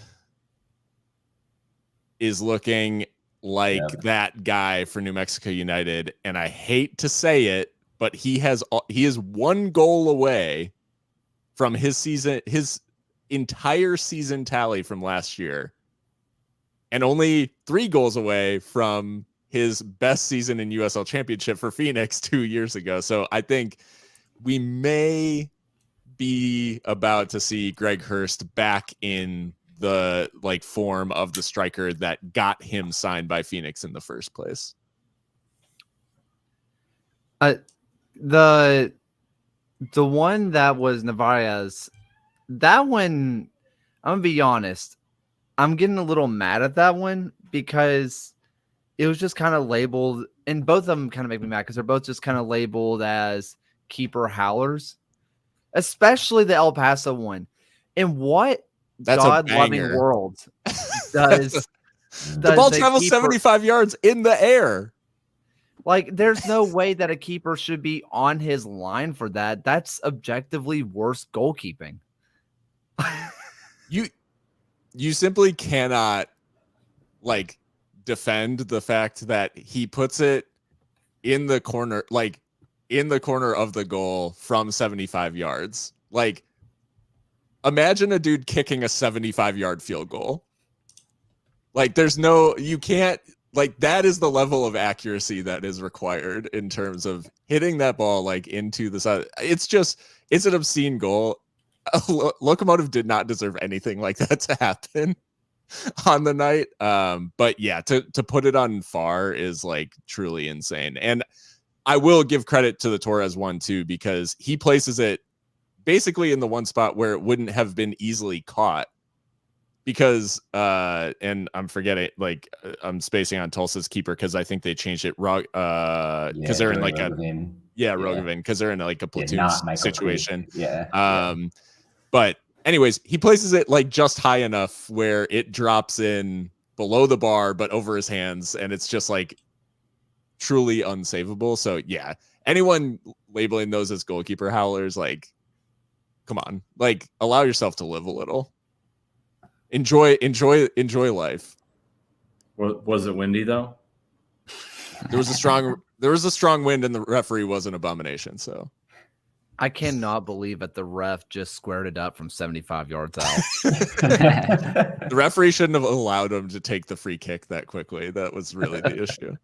is looking like that guy for New Mexico United. And I hate to say it, but he is one goal away from his entire season tally from last year, and only 3 goals away from his best season in USL Championship for Phoenix 2 years ago. So I think we may be about to see Greg Hurst back in the form of the striker that got him signed by Phoenix in the first place.
The one that was Narvaez, that one, I'm gonna be honest, I'm getting a little mad at that one because it was just kind of labeled, and both of them kind of make me mad because they're both just kind of labeled as keeper howlers, especially the El Paso one. And what God-loving world does
the ball travels 75 yards in the air?
Like, there's no way that a keeper should be on his line for that. That's objectively worse goalkeeping.
You simply cannot defend the fact that he puts it in the corner, in the corner of the goal from 75 yards. Imagine a dude kicking a 75-yard field goal. You can't. That is the level of accuracy that is required in terms of hitting that ball into the side. It's an obscene goal. Locomotive did not deserve anything like that to happen on the night. But yeah, to put it on FAR is truly insane. And I will give credit to the Torres one too, because he places it basically in the one spot where it wouldn't have been easily caught. Because and I'm forgetting, I'm spacing on Tulsa's keeper because I think they changed it wrong. Because they're in Rogovan, because they're in a platoon situation. But anyways, he places it just high enough where it drops in below the bar, but over his hands, and it's just truly unsavable. So yeah, anyone labeling those as goalkeeper howlers, come on, allow yourself to live a little. Enjoy life.
Was it windy though?
There was a strong wind, and the referee was an abomination. So
I cannot believe that the ref just squared it up from 75 yards out.
The referee shouldn't have allowed him to take the free kick that quickly. That was really the issue.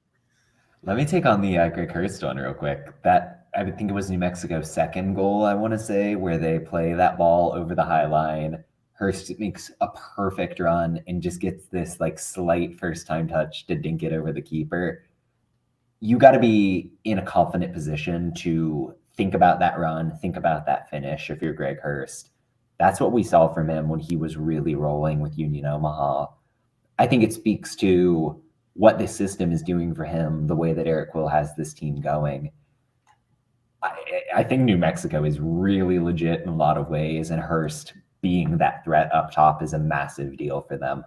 Let me take on the Greg Hurst one real quick. I would think it was New Mexico's second goal, I want to say, where they play that ball over the high line. Hurst makes a perfect run and just gets this slight first time touch to dink it over the keeper. You got to be in a confident position to think about that run, think about that finish if you're Greg Hurst. That's what we saw from him when he was really rolling with Union Omaha. I think it speaks to what this system is doing for him, the way that Eric Will has this team going. I think New Mexico is really legit in a lot of ways, and Hurst being that threat up top is a massive deal for them.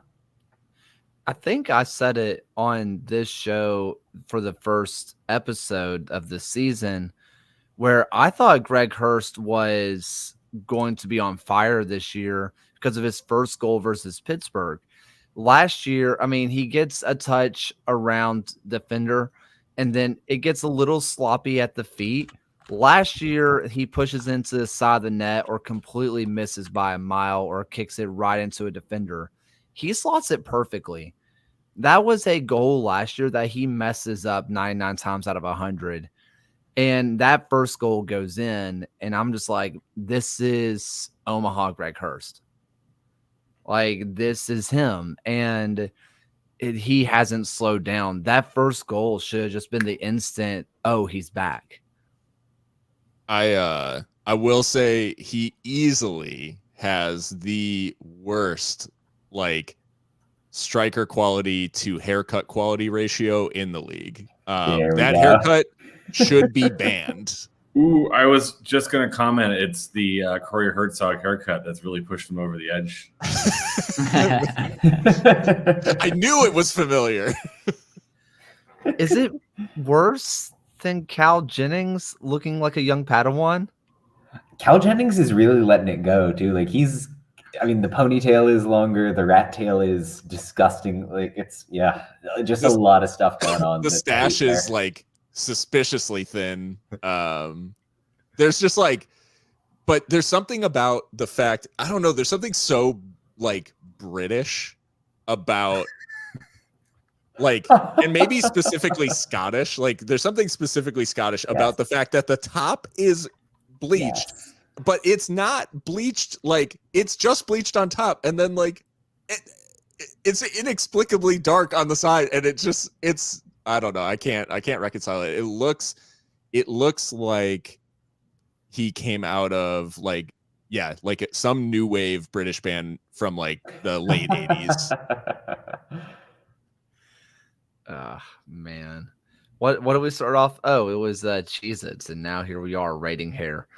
I think I said it on this show for the first episode of the season, where I thought Greg Hurst was going to be on fire this year because of his first goal versus Pittsburgh. Last year, he gets a touch around defender, and then it gets a little sloppy at the feet. Last year, he pushes into the side of the net or completely misses by a mile or kicks it right into a defender. He slots it perfectly. That was a goal last year that he messes up 99 times out of 100. And that first goal goes in, and I'm just this is Omaha Greg Hurst. This is him. And he hasn't slowed down. That first goal should have just been the instant, oh, he's back.
I will say he easily has the worst striker quality to haircut quality ratio in the league. That haircut should be banned.
Ooh, I was just going to comment. It's the Corey Herzog haircut that's really pushed him over the edge.
I knew it was familiar.
Is it worse than Cal Jennings looking like a young Padawan?
Cal Jennings is really letting it go too. Like the ponytail is longer. The rat tail is disgusting. Like just a lot of stuff going on.
The stash is like suspiciously thin. There's just like, but there's something about the fact, I don't know, there's something so like British about like, and maybe specifically Scottish. Like there's something specifically Scottish about the fact that the top is bleached, but it's not bleached. Like it's just bleached on top. And then like, it's inexplicably dark on the side. And it's I don't know. I can't reconcile it. It looks like he came out of like some new wave British band from like the late 80s.
Man. What did we start off? Oh, it was Cheez-Its, and now here we are rating hair.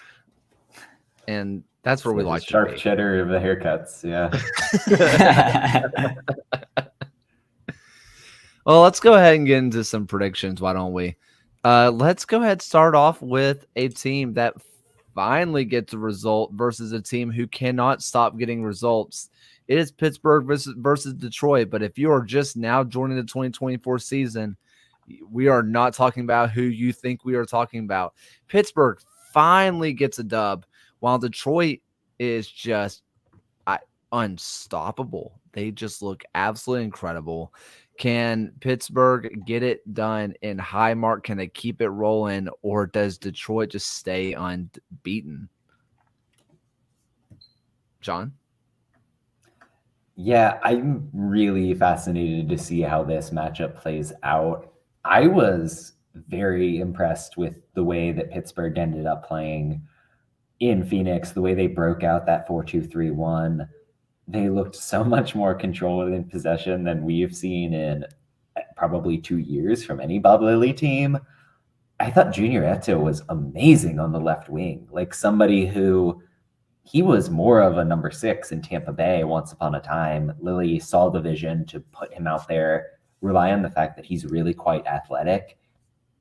And that's where we like
sharp
to be.
cheddar of the haircuts, yeah.
Well, let's go ahead and get into some predictions, why don't we? Let's go ahead and start off with a team that finally gets a result versus a team who cannot stop getting results. It is Pittsburgh versus Detroit, but if you are just now joining the 2024 season, we are not talking about who you think we are talking about. Pittsburgh finally gets a dub, while Detroit is just unstoppable. They just look absolutely incredible. Can Pittsburgh get it done in high mark? Can they keep it rolling, or does Detroit just stay unbeaten? John?
Yeah, I'm really fascinated to see how this matchup plays out. I was very impressed with the way that Pittsburgh ended up playing in Phoenix, the way they broke out that 4-2-3-1. They looked so much more controlled in possession than we've seen in probably 2 years from any Bob Lilly team. I thought Junior Eto was amazing on the left wing, like somebody who he was more of a number 6 in Tampa Bay once upon a time. Lilly saw the vision to put him out there, rely on the fact that he's really quite athletic.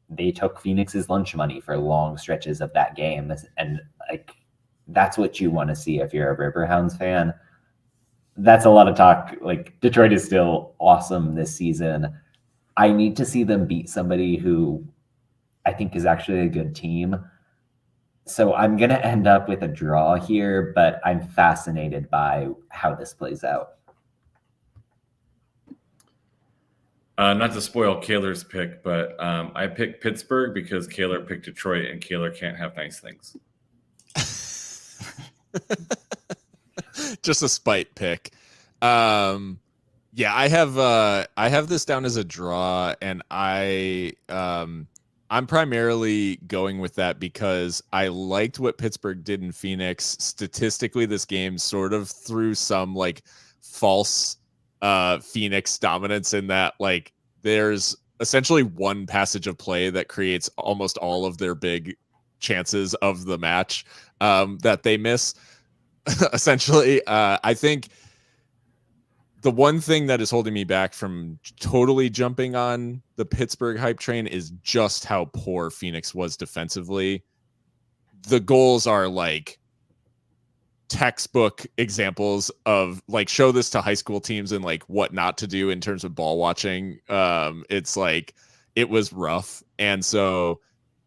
They took Phoenix's lunch money for long stretches of that game. And like, that's what you want to see if you're a Riverhounds fan. That's a lot of talk. Like, Detroit is still awesome this season. I need to see them beat somebody who I think is actually a good team. So I'm going to end up with a draw here, but I'm fascinated by how this plays out.
Not to spoil Kaler's pick, but I picked Pittsburgh because Kaler picked Detroit, and Kaler can't have nice things.
Just a spite pick. Yeah, I have this down as a draw, and I'm primarily going with that because I liked what Pittsburgh did in Phoenix. Statistically, this game sort of threw some like false Phoenix dominance in that like there's essentially one passage of play that creates almost all of their big chances of the match that they miss. Essentially, I think the one thing that is holding me back from totally jumping on the Pittsburgh hype train is just how poor Phoenix was defensively. The goals are like textbook examples of like, show this to high school teams and like what not to do in terms of ball watching. It's like, it was rough. And so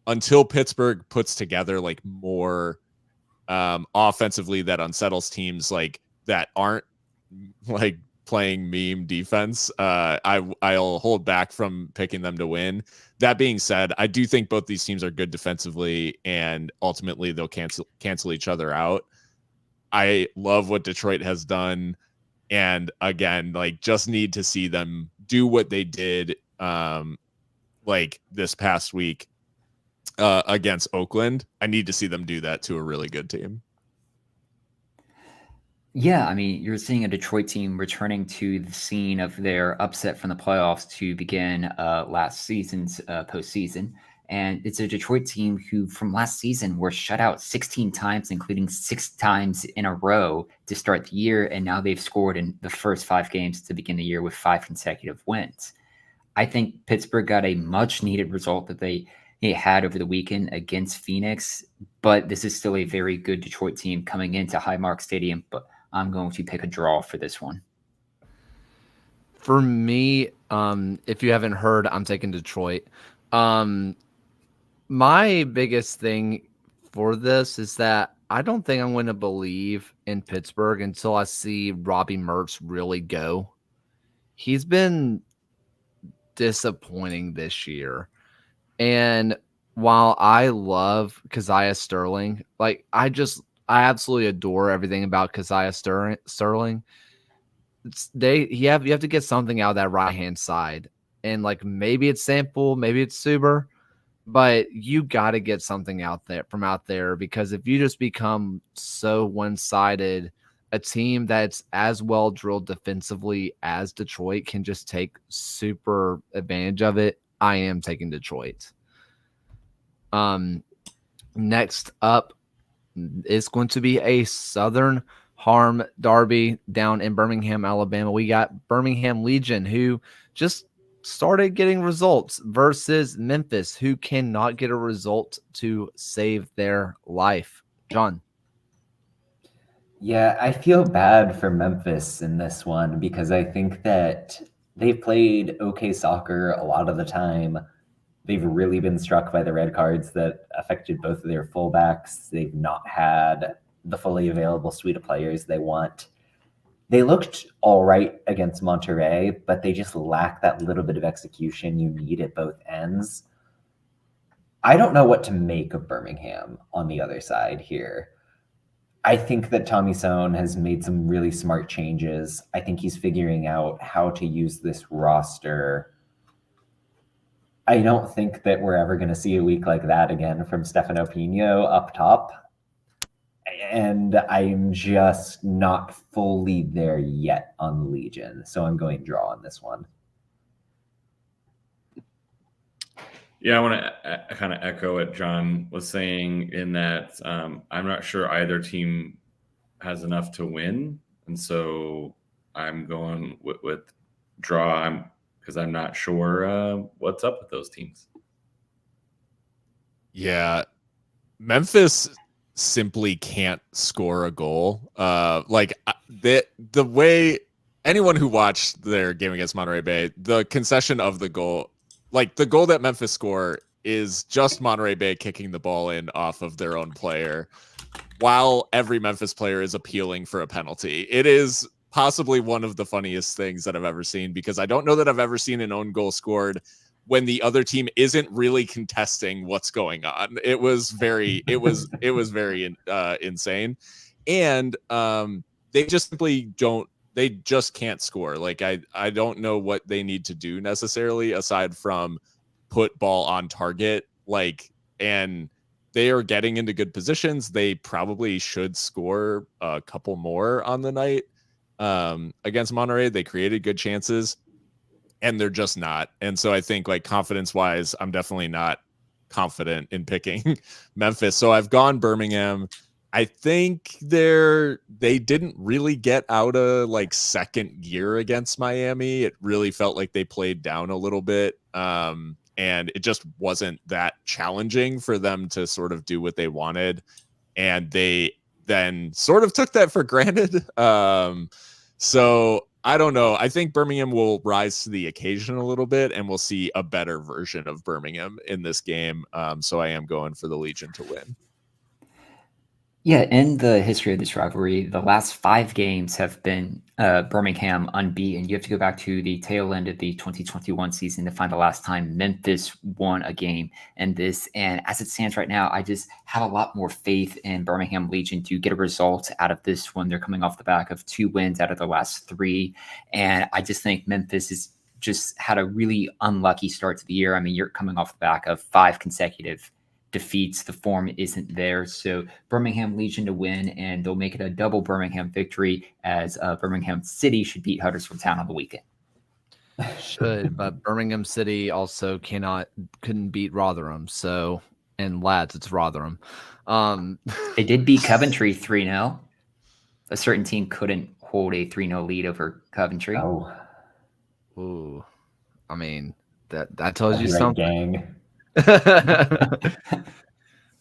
until Pittsburgh puts together like more offensively that unsettles teams like that aren't like playing meme defense, I'll hold back from picking them to win. That being said, I do think both these teams are good defensively, and ultimately they'll cancel each other out. I love what Detroit has done, and again, like, just need to see them do what they did like this past week against Oakland. I need to see them do that to a really good team.
Yeah, I mean, you're seeing a Detroit team returning to the scene of their upset from the playoffs to begin last season's postseason. And it's a Detroit team who from last season were shut out 16 times, including 6 times in a row to start the year. And now they've scored in the first 5 games to begin the year with 5 consecutive wins. I think Pittsburgh got a much needed result that they had over the weekend against Phoenix, but this is still a very good Detroit team coming into Highmark Stadium. But I'm going to pick a draw for this one.
For me, if you haven't heard, I'm taking Detroit. My biggest thing for this is that I don't think I'm going to believe in Pittsburgh until I see Robbie Mertz really go. He's been disappointing this year. And while I love Keziah Sterling, like I absolutely adore everything about Keziah Sterling. You have to get something out of that right hand side, and like maybe it's Sample, maybe it's Suber, but you got to get something out there because if you just become so one-sided, a team that's as well drilled defensively as Detroit can just take super advantage of it. I am taking Detroit. Next up is going to be a Southern Harm derby down in Birmingham, Alabama. We got Birmingham Legion, who just started getting results, versus Memphis, who cannot get a result to save their life. John.
Yeah, I feel bad for Memphis in this one because I think that they've played okay soccer a lot of the time. They've really been struck by the red cards that affected both of their fullbacks. They've not had the fully available suite of players they want. They looked all right against Monterrey, but they just lack that little bit of execution you need at both ends. I don't know what to make of Birmingham on the other side here. I think that Tommy Sohn has made some really smart changes. I think he's figuring out how to use this roster. I don't think that we're ever going to see a week like that again from Stefano Pino up top. And I'm just not fully there yet on the Legion. So I'm going draw on this one.
Yeah, I want to kind of echo what John was saying in that I'm not sure either team has enough to win. And so I'm going with draw because I'm not sure what's up with those teams.
Yeah, Memphis simply can't score a goal. The way anyone who watched their game against Monterey Bay, the concession of the goal, like the goal that Memphis score is just Monterey Bay kicking the ball in off of their own player while every Memphis player is appealing for a penalty. It is possibly one of the funniest things that I've ever seen, because I don't know that I've ever seen an own goal scored when the other team isn't really contesting what's going on. It was very insane. And they just simply they just can't score. Like I don't know what they need to do necessarily aside from put ball on target. And they are getting into good positions. They probably should score a couple more on the night against Monterey. They created good chances, and they're just not. And so I think confidence wise, I'm definitely not confident in picking Memphis. So I've gone Birmingham. I think they didn't really get out of second gear against Miami. It really felt like they played down a little bit. And it just wasn't that challenging for them to sort of do what they wanted. And they then sort of took that for granted. So I don't know. I think Birmingham will rise to the occasion a little bit, and we'll see a better version of Birmingham in this game. So I am going for the Legion to win.
Yeah, in the history of this rivalry, the last 5 games have been Birmingham unbeaten. You have to go back to the tail end of the 2021 season to find the last time Memphis won a game in this. And as it stands right now, I just have a lot more faith in Birmingham Legion to get a result out of this one. They're coming off the back of 2 wins out of the last 3. And I just think Memphis has just had a really unlucky start to the year. I mean, you're coming off the back of 5 consecutive defeats. The form isn't there. So Birmingham Legion to win, and they'll make it a double Birmingham victory, as Birmingham City should beat Huddersfield Town on the weekend.
Should, but Birmingham City also couldn't beat Rotherham. So, and lads, it's Rotherham.
They did beat Coventry 3-0. A certain team couldn't hold a 3-0 lead over Coventry.
Oh,
Ooh, I mean that tells you
right,
something.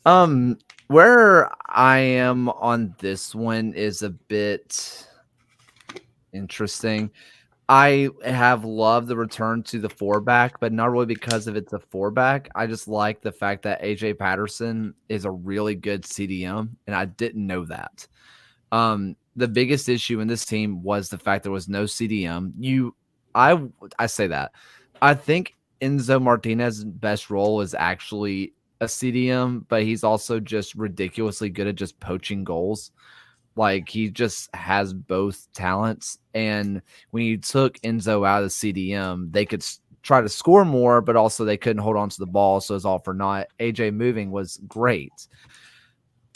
gang.
Where I am on this one is a bit interesting. I have loved the return to the 4-back, but not really because of it's a 4-back. I just like the fact that AJ Patterson is a really good CDM, and I didn't know that. The biggest issue in this team was the fact there was no CDM. I say that. I think Enzo Martinez's best role is actually a CDM, but he's also just ridiculously good at just poaching goals. Like, he just has both talents. And when you took Enzo out of the CDM, they could try to score more, but also they couldn't hold on to the ball. So it's all for naught. AJ moving was great.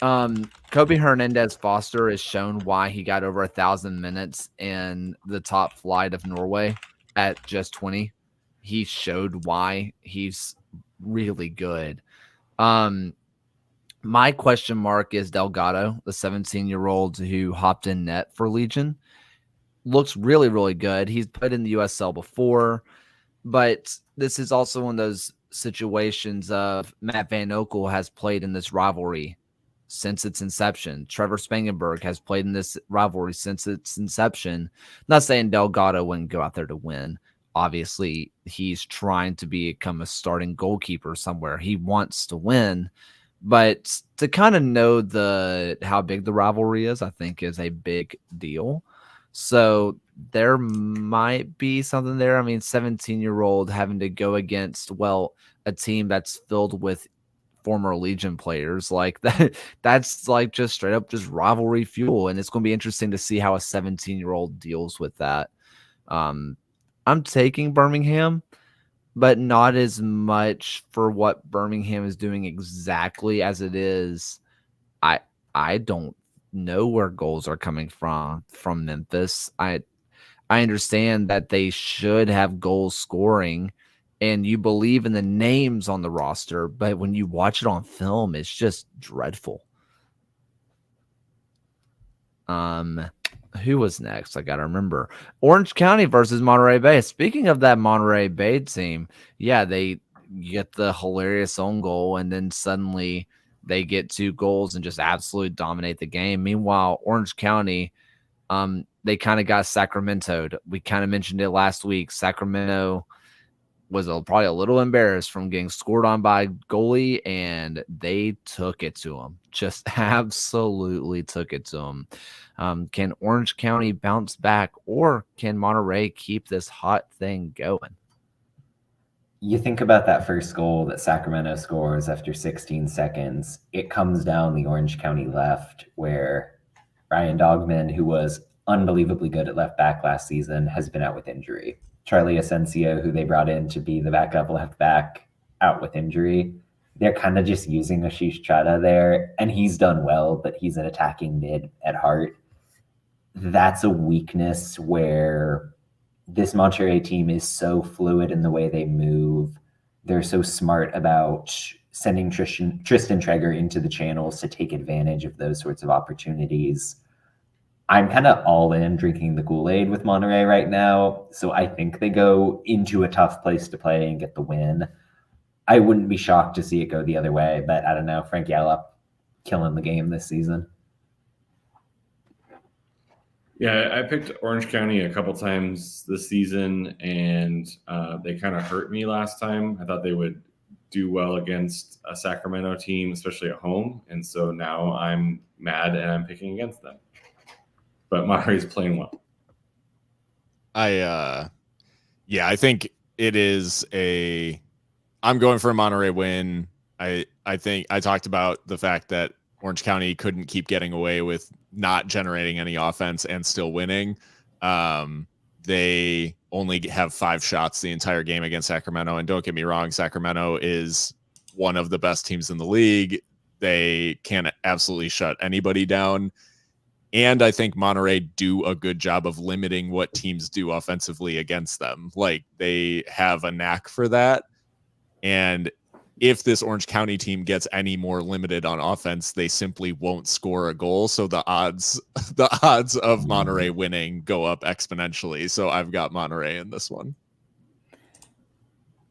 Kobe Hernandez Foster has shown why he got over 1,000 minutes in the top flight of Norway at just 20. He showed why he's really good. My question mark is Delgado, the 17-year-old who hopped in net for Legion. Looks really, really good. He's played in the USL before, but this is also one of those situations of Matt Van Oekel has played in this rivalry since its inception. Trevor Spangenberg has played in this rivalry since its inception. Not saying Delgado wouldn't go out there to win. Obviously, he's trying to become a starting goalkeeper somewhere. He wants to win. But to kind of know how big the rivalry is, I think is a big deal. So there might be something there. I mean, 17-year-old having to go against, a team that's filled with former Legion players like that. That's like just straight up just rivalry fuel. And it's going to be interesting to see how a 17-year-old deals with that. I'm taking Birmingham, but not as much for what Birmingham is doing exactly as it is. I don't know where goals are coming from Memphis. I understand that they should have goals scoring, and you believe in the names on the roster, but when you watch it on film, it's just dreadful. Who was next? I got to remember. Orange County versus Monterey Bay. Speaking of that Monterey Bay team, yeah, they get the hilarious own goal, and then suddenly they get 2 goals and just absolutely dominate the game. Meanwhile, Orange County, they kind of got Sacramento'd. We kind of mentioned it last week. Sacramento was probably a little embarrassed from getting scored on by goalie, and they took it to them. Just absolutely took it to them. Can Orange County bounce back, or can Monterey keep this hot thing going?
You think about that first goal that Sacramento scores after 16 seconds. It comes down the Orange County left, where Ryan Dogman, who was unbelievably good at left back last season, has been out with injury. Charlie Asensio, who they brought in to be the backup left back, out with injury. They're kind of just using Ashish Chadha there, and he's done well, but he's an attacking mid at heart. That's a weakness where this Monterey team is so fluid in the way they move. They're so smart about sending Tristan Treger into the channels to take advantage of those sorts of opportunities. I'm kind of all in drinking the Kool-Aid with Monterey right now, so I think they go into a tough place to play and get the win. I wouldn't be shocked to see it go the other way, but I don't know. Frank Yallop killing the game this season.
Yeah, I picked Orange County a couple times this season, and they kind of hurt me last time. I thought they would do well against a Sacramento team, especially at home, and so now I'm mad and I'm picking against them. But Monterey's playing well.
I think it is I'm going for a Monterey win. I think I talked about the fact that Orange County couldn't keep getting away with not generating any offense and still winning. They only have 5 shots the entire game against Sacramento. And don't get me wrong, Sacramento is one of the best teams in the league. They can absolutely shut anybody down. And I think Monterey do a good job of limiting what teams do offensively against them. Like, they have a knack for that. And if this Orange County team gets any more limited on offense, they simply won't score a goal. So the odds of Monterey winning go up exponentially. So I've got Monterey in this one.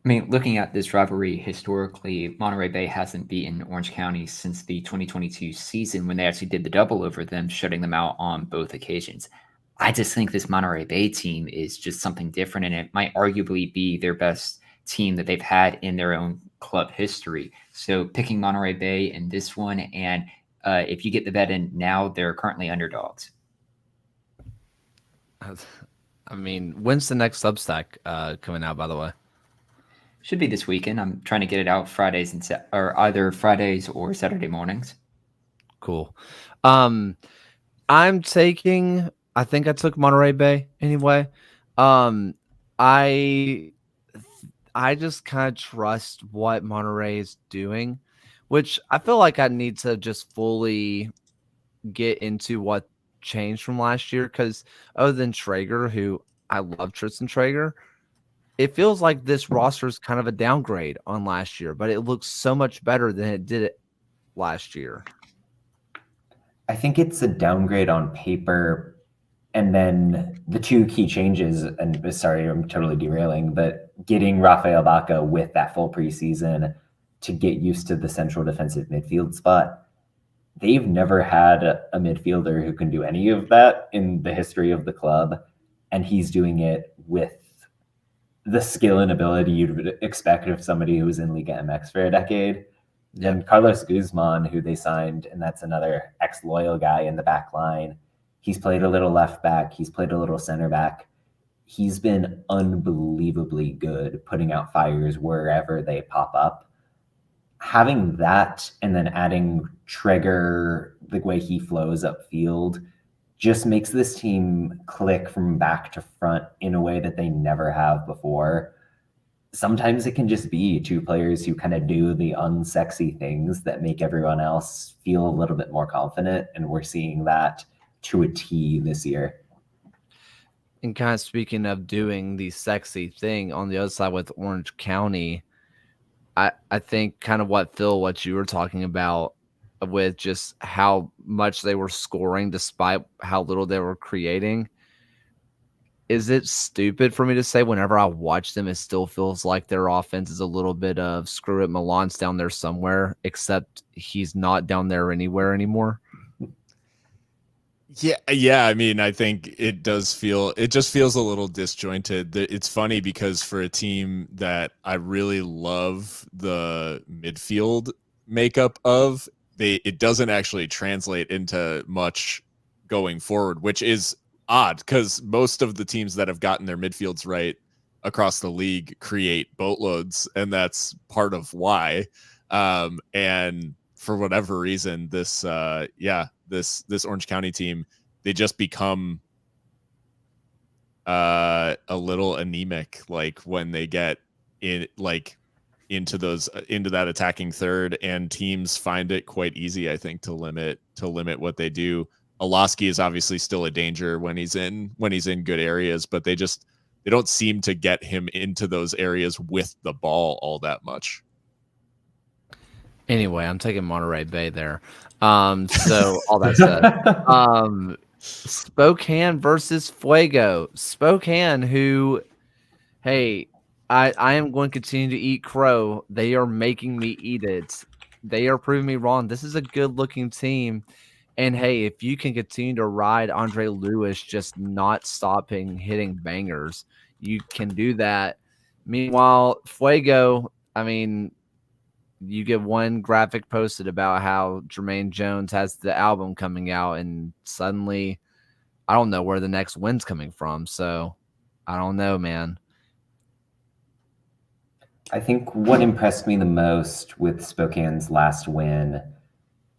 I mean, looking at this rivalry historically, Monterey Bay hasn't beaten Orange County since the 2022 season when they actually did the double over them, shutting them out on both occasions. I just think this Monterey Bay team is just something different, and it might arguably be their best team that they've had in their own club history. So picking Monterey Bay in this one, and if you get the bet in now, they're currently underdogs.
I mean, when's the next Substack coming out, by the way?
Should be this weekend. I'm trying to get it out Fridays or either Fridays or Saturday mornings.
Cool. I think I took Monterey Bay anyway. I just kind of trust what Monterey is doing, which I feel like I need to just fully get into what changed from last year. Because other than Traeger, who I love Tristan Traeger, it feels like this roster is kind of a downgrade on last year, but it looks so much better than it did last year.
I think it's a downgrade on paper. And then the two key changes, and sorry, I'm totally derailing, but getting Rafael Baca with that full preseason to get used to the central defensive midfield spot. They've never had a midfielder who can do any of that in the history of the club. And he's doing it with the skill and ability you'd expect of somebody who was in Liga MX for a decade. Then Carlos Guzman, who they signed, and that's another ex-Loyal guy in the back line. He's played a little left back. He's played a little center back. He's been unbelievably good putting out fires wherever they pop up. Having that and then adding Traeger, the way he flows upfield, just makes this team click from back to front in a way that they never have before. Sometimes it can just be two players who kind of do the unsexy things that make everyone else feel a little bit more confident, and we're seeing that to a T this year.
And kind of speaking of doing the sexy thing on the other side with Orange County, I think kind of what you were talking about with just how much they were scoring despite how little they were creating. Is it stupid for me to say whenever I watch them, it still feels like their offense is a little bit of screw it, Milan's down there somewhere, except he's not down there anywhere anymore?
Yeah. I mean, I think it just feels a little disjointed. It's funny because for a team that I really love the midfield makeup of, it doesn't actually translate into much going forward, which is odd because most of the teams that have gotten their midfields right across the league create boatloads, and that's part of why. And for whatever reason, this Orange County team, they just become a little anemic, like when they get in, like into that attacking third, and teams find it quite easy, I think, to limit what they do. Olaski is obviously still a danger when he's in good areas, but they don't seem to get him into those areas with the ball all that much.
Anyway, I'm taking Monterey Bay there. So all that said, Spokane versus Fuego. Spokane, who, hey, I am going to continue to eat crow. They are making me eat it. They are proving me wrong. This is a good-looking team. And, hey, if you can continue to ride Andre Lewis just not stopping hitting bangers, you can do that. Meanwhile, Fuego, I mean, you get one graphic posted about how Jermaine Jones has the album coming out, and suddenly I don't know where the next win's coming from. So I don't know, man.
I think what impressed me the most with Spokane's last win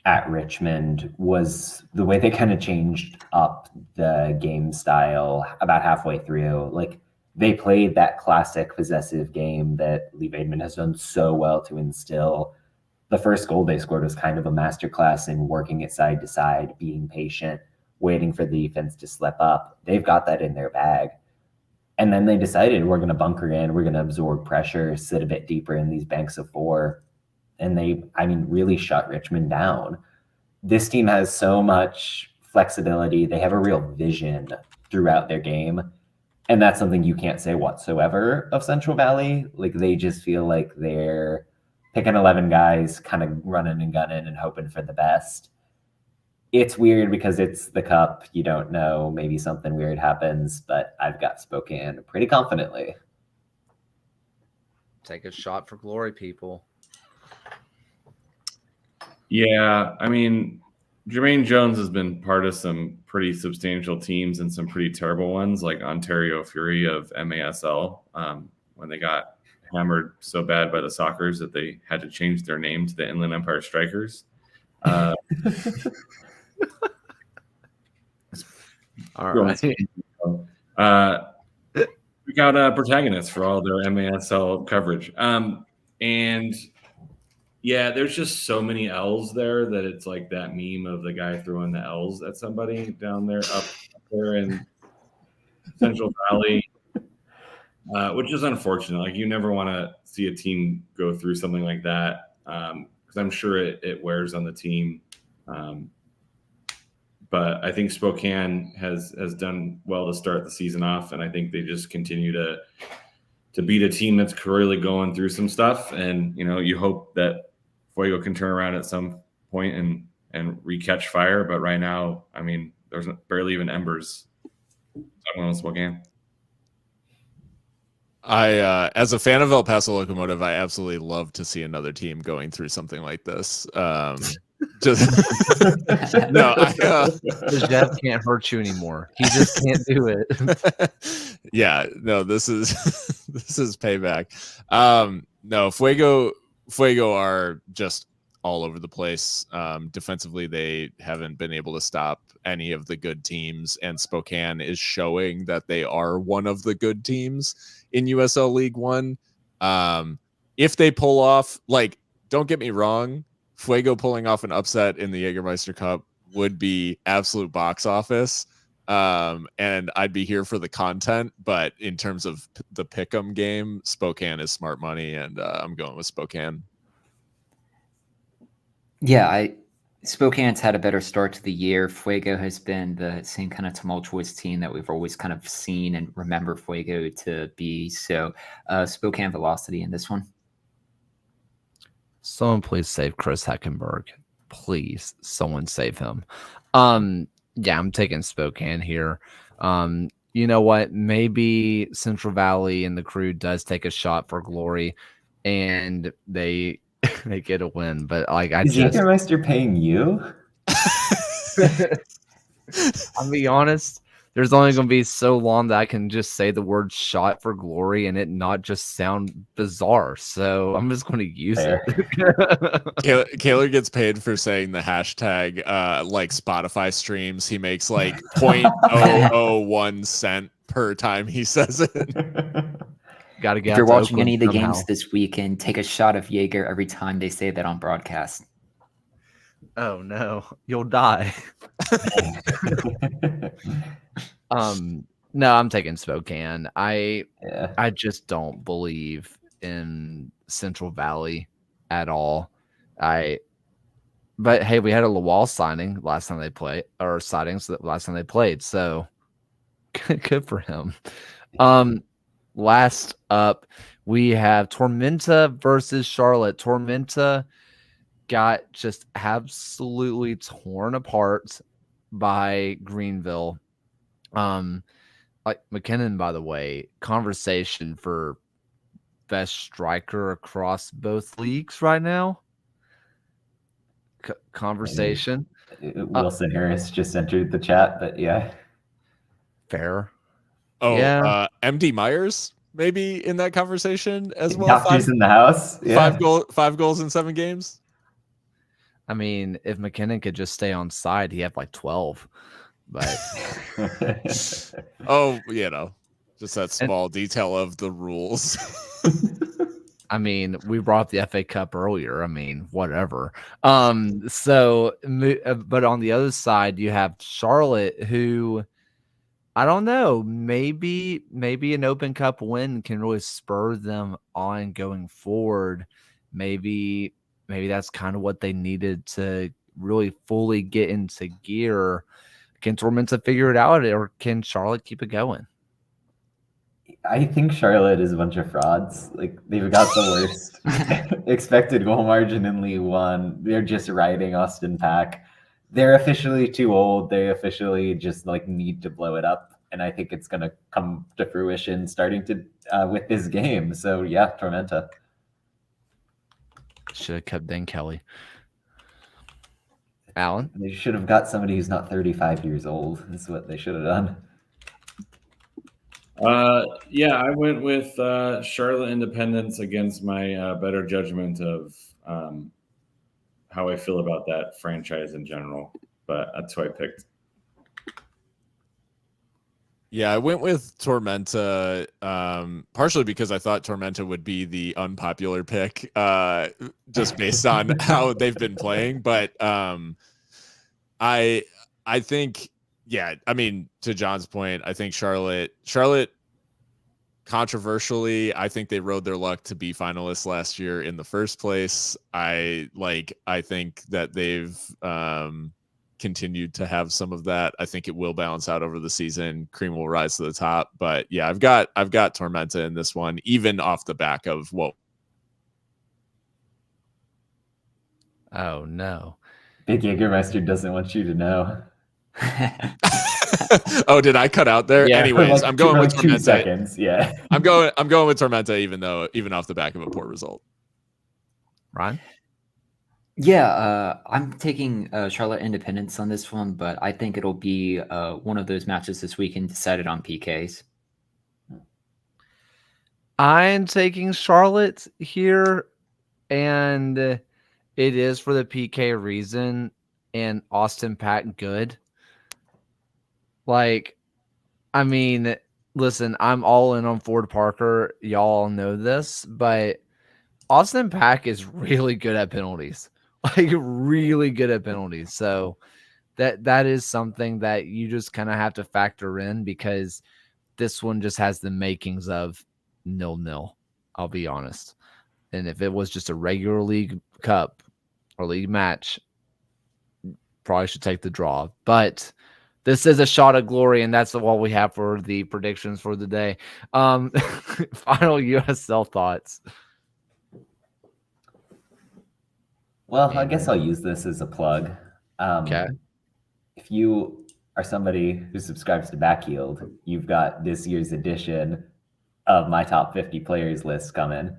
at Richmond was the way they kind of changed up the game style about halfway through. Like, they played that classic possessive game that Lee Bateman has done so well to instill. The first goal they scored was kind of a masterclass in working it side to side, being patient, waiting for the defense to slip up. They've got that in their bag. And then they decided we're going to bunker in, we're going to absorb pressure, sit a bit deeper in these banks of four. And they, really shut Richmond down. This team has so much flexibility. They have a real vision throughout their game. And that's something you can't say whatsoever of Central Valley. Like, they just feel like they're picking 11 guys, kind of running and gunning and hoping for the best. It's weird because it's the Cup. You don't know. Maybe something weird happens, but I've got Spokane pretty confidently.
Take a shot for glory, people.
Yeah, Jermaine Jones has been part of some pretty substantial teams and some pretty terrible ones, like Ontario Fury of MASL, when they got hammered so bad by the Sockers that they had to change their name to the Inland Empire Strikers.
All right.
We got protagonists for all their MASL coverage. And yeah, there's just so many L's there that it's like that meme of the guy throwing the L's at somebody down there, up there in Central Valley, which is unfortunate. Like, you never want to see a team go through something like that, because I'm sure it wears on the team. But I think Spokane has done well to start the season off, and I think they just continue to beat a team that's really going through some stuff. And you hope that Fuego can turn around at some point and re-catch fire. But right now, there's barely even embers. Someone on Spokane.
As a fan of El Paso Locomotive, I absolutely love to see another team going through something like this.
The Jeff can't hurt you anymore. He just can't do it.
Yeah, no, this is payback. No, Fuego are just all over the place. Defensively, they haven't been able to stop any of the good teams, and Spokane is showing that they are one of the good teams in USL League One. If they pull off, don't get me wrong, Fuego pulling off an upset in the Jägermeister Cup would be absolute box office. And I'd be here for the content, but in terms of the pick'em game, Spokane is smart money, and I'm going with Spokane.
Yeah, Spokane's had a better start to the year. Fuego has been the same kind of tumultuous team that we've always kind of seen and remember Fuego to be. So Spokane velocity in this one.
Someone please save Chris Heckenberg. Please, someone save him. Yeah, I'm taking Spokane here. You know what? Maybe Central Valley and the crew does take a shot for glory, and they get a win. But
is Jägermeister paying you?
I'll be honest. There's only going to be so long that I can just say the word "shot for glory" and it not just sound bizarre. So I'm just going to use it.
Kaylor gets paid for saying the hashtag like Spotify streams. He makes 0.001 cent per time he says it.
Got to get.
If you're watching
Oakland
any of the
somehow.
games this weekend, take a shot of Jaeger every time they say that on broadcast.
Oh no, you'll die. No, I'm taking Spokane. I just don't believe in Central Valley at all. But hey, we had a Lawal signing last time they played, or sightings last time they played, so good for him. Last up, we have Tormenta versus Charlotte. Tormenta got just absolutely torn apart by Greenville. McKinnon, by the way, conversation for best striker across both leagues right now. Conversation.
Wilson Harris just entered the chat, but yeah.
Fair.
Oh,
yeah.
MD Myers maybe in that conversation as well.
Doctors in the house. Yeah.
5 goals in 7 games.
I mean, if McKinnon could just stay on side, he'd have 12. But
just that small detail of the rules.
I mean, we brought up the FA Cup earlier. I mean, whatever. But on the other side, you have Charlotte, who I don't know. Maybe an Open Cup win can really spur them on going forward. Maybe that's kind of what they needed to really fully get into gear. Can Tormenta figure it out, or can Charlotte keep it going?
I think Charlotte is a bunch of frauds. Like, they've got the worst expected goal margin in League One. They're just riding Austin Pack. They're officially too old. They officially just like need to blow it up. And I think it's going to come to fruition starting to with this game. So yeah, Tormenta.
Should have kept Dan Kelly. Alan?
They should have got somebody who's not 35 years old. That's what they should have done.
Yeah, I went with Charlotte Independence against my better judgment of how I feel about that franchise in general. But that's who I picked.
Yeah, I went with Tormenta partially because I thought Tormenta would be the unpopular pick just based on how they've been playing. But I think, yeah, I mean, to John's point, I think Charlotte controversially, I think they rode their luck to be finalists last year in the first place. I think that they've continued to have some of that. I think it will balance out over the season. Cream will rise to the top. But yeah, I've got Tormenta in this one, even off the back of what.
Oh no.
Big Jägermeister doesn't want you to know.
Oh, did I cut out there?
Yeah,
Anyways, I'm going with
2
Tormenta.
seconds. Yeah.
I'm going with Tormenta, even off the back of a poor result.
Ryan?
Yeah, I'm taking Charlotte Independence on this one, but I think it'll be one of those matches this weekend decided on PKs.
I'm taking Charlotte here, and it is for the PK reason, and Austin Pack good. Like, I mean, listen, I'm all in on Ford Parker. Y'all know this, but Austin Pack is really good at penalties. Like, really good at penalties. So that is something that you just kind of have to factor in, because this one just has the makings of 0-0. I'll be honest. And if it was just a regular league cup or league match, probably should take the draw. But this is a shot of glory, and that's what we have for the predictions for the day. Final USL thoughts.
Well, I guess I'll use this as a plug.
Okay.
If you are somebody who subscribes to Backheeled, you've got this year's edition of my top 50 players list coming.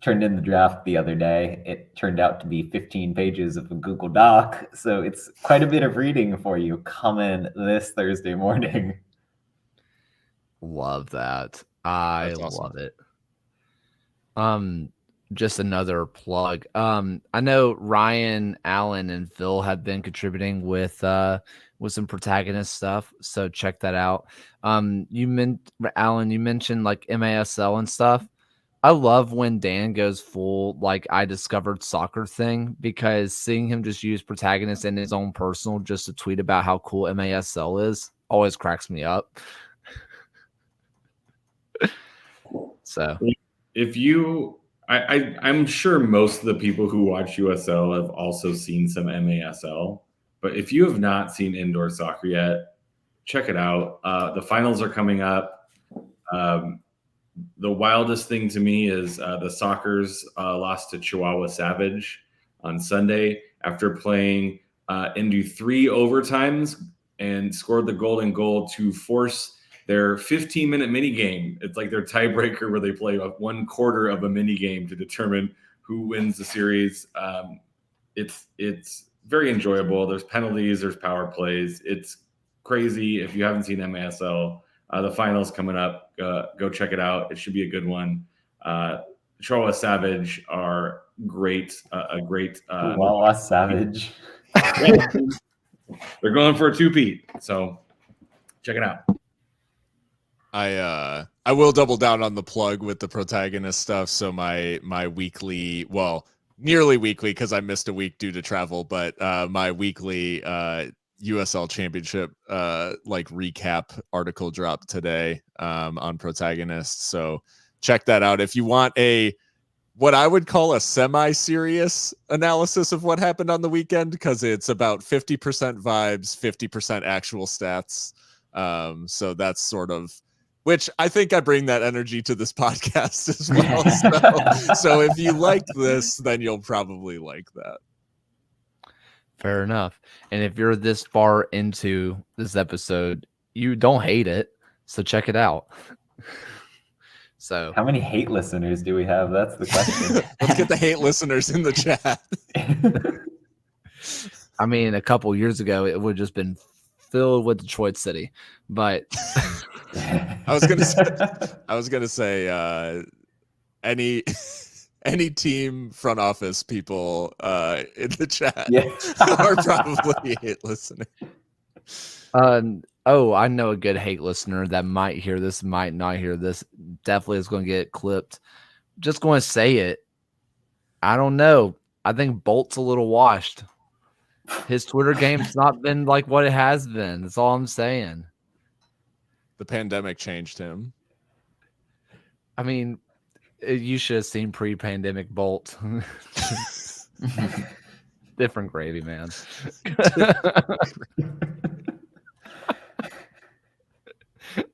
Turned in the draft the other day. It turned out to be 15 pages of a Google Doc. So it's quite a bit of reading for you coming this Thursday morning.
Love that. I love it. Just another plug. I know Ryan, Allen, and Phil have been contributing with some protagonist stuff, so check that out. Alan, you mentioned like MASL and stuff. I love when Dan goes full like I discovered soccer thing, because seeing him just use protagonist in his own personal just to tweet about how cool MASL is always cracks me up. So
if you I'm sure most of the people who watch USL have also seen some MASL, but if you have not seen indoor soccer yet, check it out. The finals are coming up. The wildest thing to me is the Sockers lost to Chihuahua Savage on Sunday after playing into 3 overtimes and scored the golden goal to force their 15-minute mini game. It's like their tiebreaker where they play 1/4 of a mini game to determine who wins the series. It's very enjoyable. There's penalties, there's power plays. It's crazy. If you haven't seen MASL, the finals coming up, go check it out. It should be a good one. Chihuahua Savage are great.
Chihuahua Savage.
They're going for a 2-peat, so check it out.
I will double down on the plug with the protagonist stuff. So my weekly, well, nearly weekly because I missed a week due to travel, but my weekly USL Championship like recap article dropped today on Protagonist. So check that out if you want what I would call a semi-serious analysis of what happened on the weekend, because it's about 50% vibes, 50% actual stats. So that's sort of, which I think I bring that energy to this podcast as well. So if you like this, then you'll probably like that.
Fair enough. And if you're this far into this episode, you don't hate it, so check it out. So
How many hate listeners do we have? That's the question.
Let's get the hate listeners in the chat.
I mean, a couple years ago, it would have just been filled with Detroit City, but
I was gonna say any team front office people in the chat are probably hate listeners.
Oh, I know a good hate listener that might hear this, might not hear this. Definitely is going to get clipped. Just going to say it. I don't know. I think Bolt's a little washed. His Twitter game's not been like what it has been. That's all I'm saying.
The pandemic changed him.
I mean, you should have seen pre-pandemic Bolt. Different gravy, man.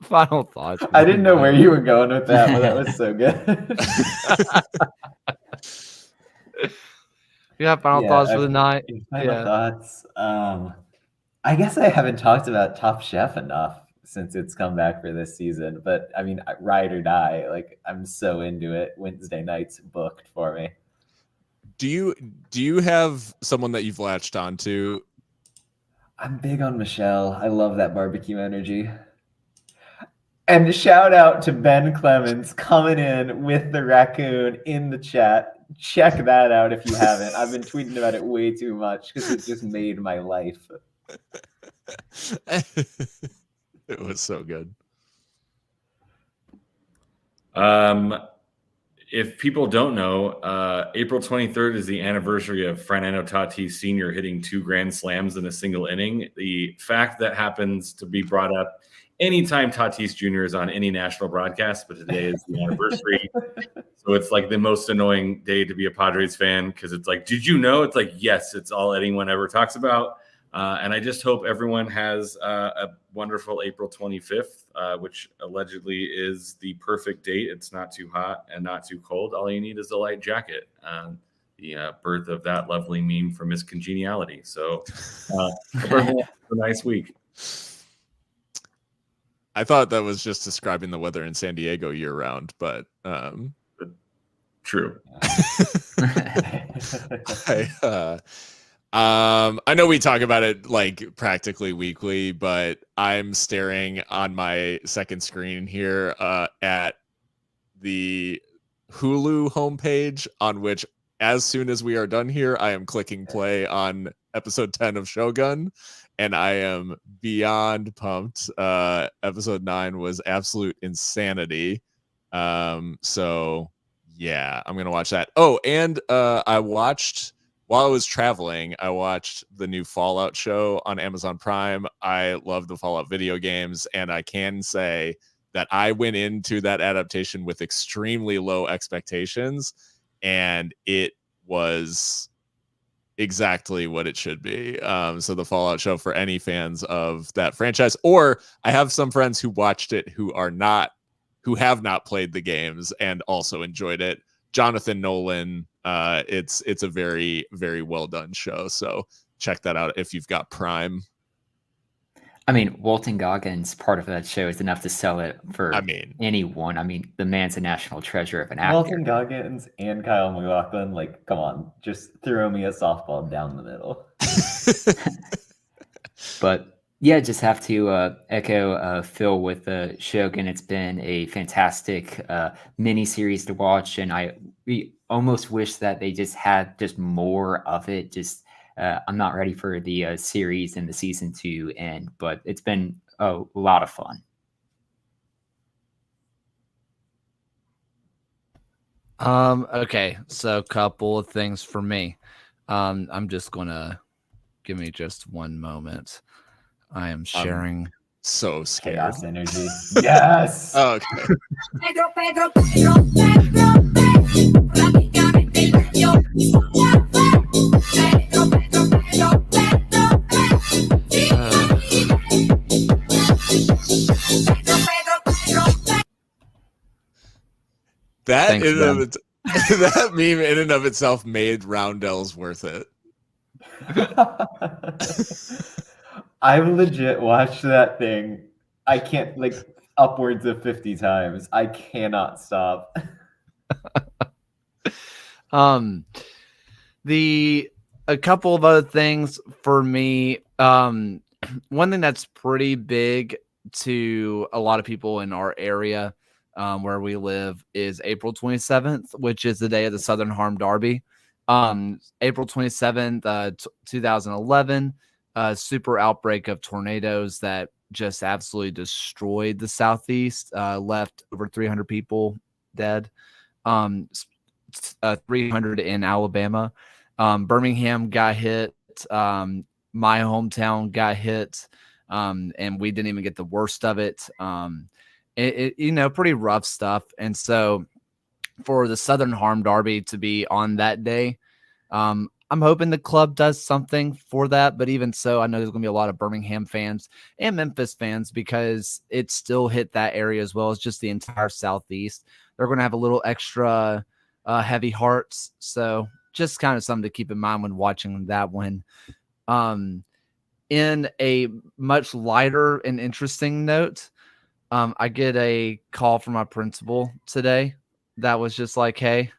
Final thoughts.
I didn't know where you were going with that, but that was so good.
You have final thoughts for the night?
Final thoughts. I guess I haven't talked about Top Chef enough since it's come back for this season. But I mean, ride or die. Like, I'm so into it. Wednesday nights booked for me.
Do you have someone that you've latched onto?
I'm big on Michelle. I love that barbecue energy. And shout out to Ben Clemens coming in with the raccoon in the chat. Check that out if you haven't. I've been tweeting about it way too much because it just made my life.
It was so good.
If people don't know, April 23rd is the anniversary of Fernando Tatis Sr. hitting 2 grand slams in a single inning. The fact that happens to be brought up anytime Tatis Jr. is on any national broadcast, but today is the anniversary. So it's like the most annoying day to be a Padres fan because it's like, did you know? It's like, yes, it's all anyone ever talks about. And I just hope everyone has a wonderful April 25th, which allegedly is the perfect date. It's not too hot and not too cold. All you need is a light jacket. The birth of that lovely meme from Miss Congeniality. So a nice week.
I thought that was just describing the weather in San Diego year round, but
true.
I know we talk about it like practically weekly, but I'm staring on my second screen here at the Hulu homepage, on which as soon as we are done here, I am clicking play on episode 10 of Shogun, and I am beyond pumped. Episode 9 was absolute insanity. So yeah, I'm gonna watch that. Oh, and while I was traveling, I watched the new Fallout show on Amazon Prime. I love the Fallout video games, and I can say that I went into that adaptation with extremely low expectations, and it was exactly what it should be. So the Fallout show, for any fans of that franchise, or I have some friends who watched it who have not played the games and also enjoyed it. Jonathan Nolan, it's a very, very well done show. So check that out if you've got Prime.
I mean, Walton Goggins, part of that show, is enough to sell it for anyone. I mean, the man's a national treasure of an actor.
Walton Goggins and Kyle MacLachlan, like, come on, just throw me a softball down the middle.
But yeah, just have to echo Phil with Shogun. It's been a fantastic mini series to watch, and we almost wish that they just had just more of it. I'm not ready for the series and the season to end, but it's been a lot of fun.
Okay, so a couple of things for me. I'm just gonna give me just one moment. I am sharing.
So scared.
Chaos energy. Yes.
Oh, okay. That
Thanks,
in and
Ben.
of it, that meme in and of itself made roundels worth it.
I've legit watched that thing. I can't, like, upwards of 50 times. I cannot stop.
A couple of other things for me. One thing that's pretty big to a lot of people in our area, where we live, is April 27th, which is the day of the Southern Harm Derby. April 27th, 2011, super outbreak of tornadoes that just absolutely destroyed the Southeast, left over 300 people dead, 300 in Alabama. Birmingham got hit. My hometown got hit, and we didn't even get the worst of it. Pretty rough stuff. And so for the Southern Harm Derby to be on that day, I'm hoping the club does something for that. But even so, I know there's going to be a lot of Birmingham fans and Memphis fans because it still hit that area as well as just the entire Southeast. They're going to have a little extra heavy hearts. So just kind of something to keep in mind when watching that one. In a much lighter and interesting note, I get a call from my principal today that was just like, hey,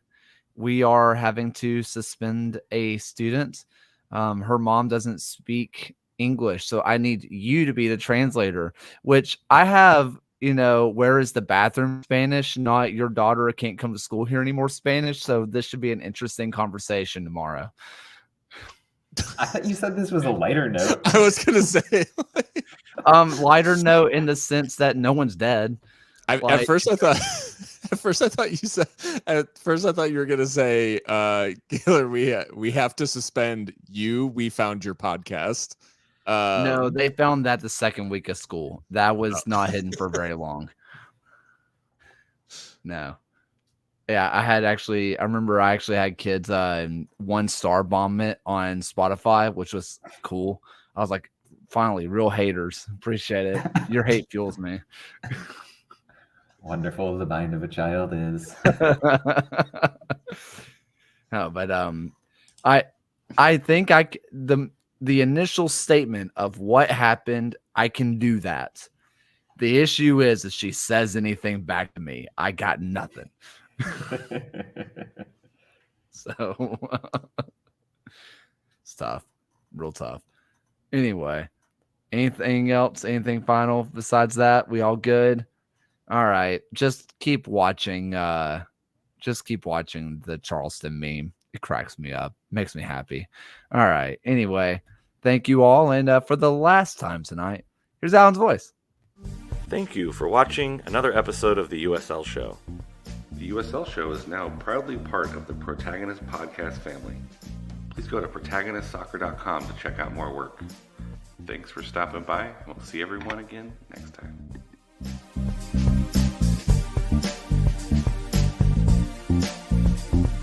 we are having to suspend a student. Her mom doesn't speak English, so I need you to be the translator, which I have, where is the bathroom Spanish, not your daughter can't come to school here anymore Spanish. So this should be an interesting conversation tomorrow.
I thought you said this was a lighter note.
I was gonna say,
lighter note in the sense that no one's dead.
At first I thought you were gonna say, Gaylor, we have to suspend you. We found your podcast.
No, they found that the second week of school. That was not hidden for very long. No. Yeah, I remember I actually had kids 1-star bomb it on Spotify, which was cool. I was like, finally, real haters. Appreciate it. Your hate fuels me.
Wonderful the mind of a child is.
No, but I think the initial statement of what happened, I can do that. The issue is if she says anything back to me, I got nothing. So it's tough, real tough. Anyway, anything else? Anything final besides that? We all good? All right, just keep watching. Just keep watching the Charleston meme. It cracks me up, makes me happy. All right. Anyway, thank you all, and for the last time tonight, here's Alan's voice.
Thank you for watching another episode of the USL Show.
The USL Show is now proudly part of the Protagonist podcast family. Please go to protagonistsoccer.com to check out more work. Thanks for stopping by, and we'll see everyone again next time.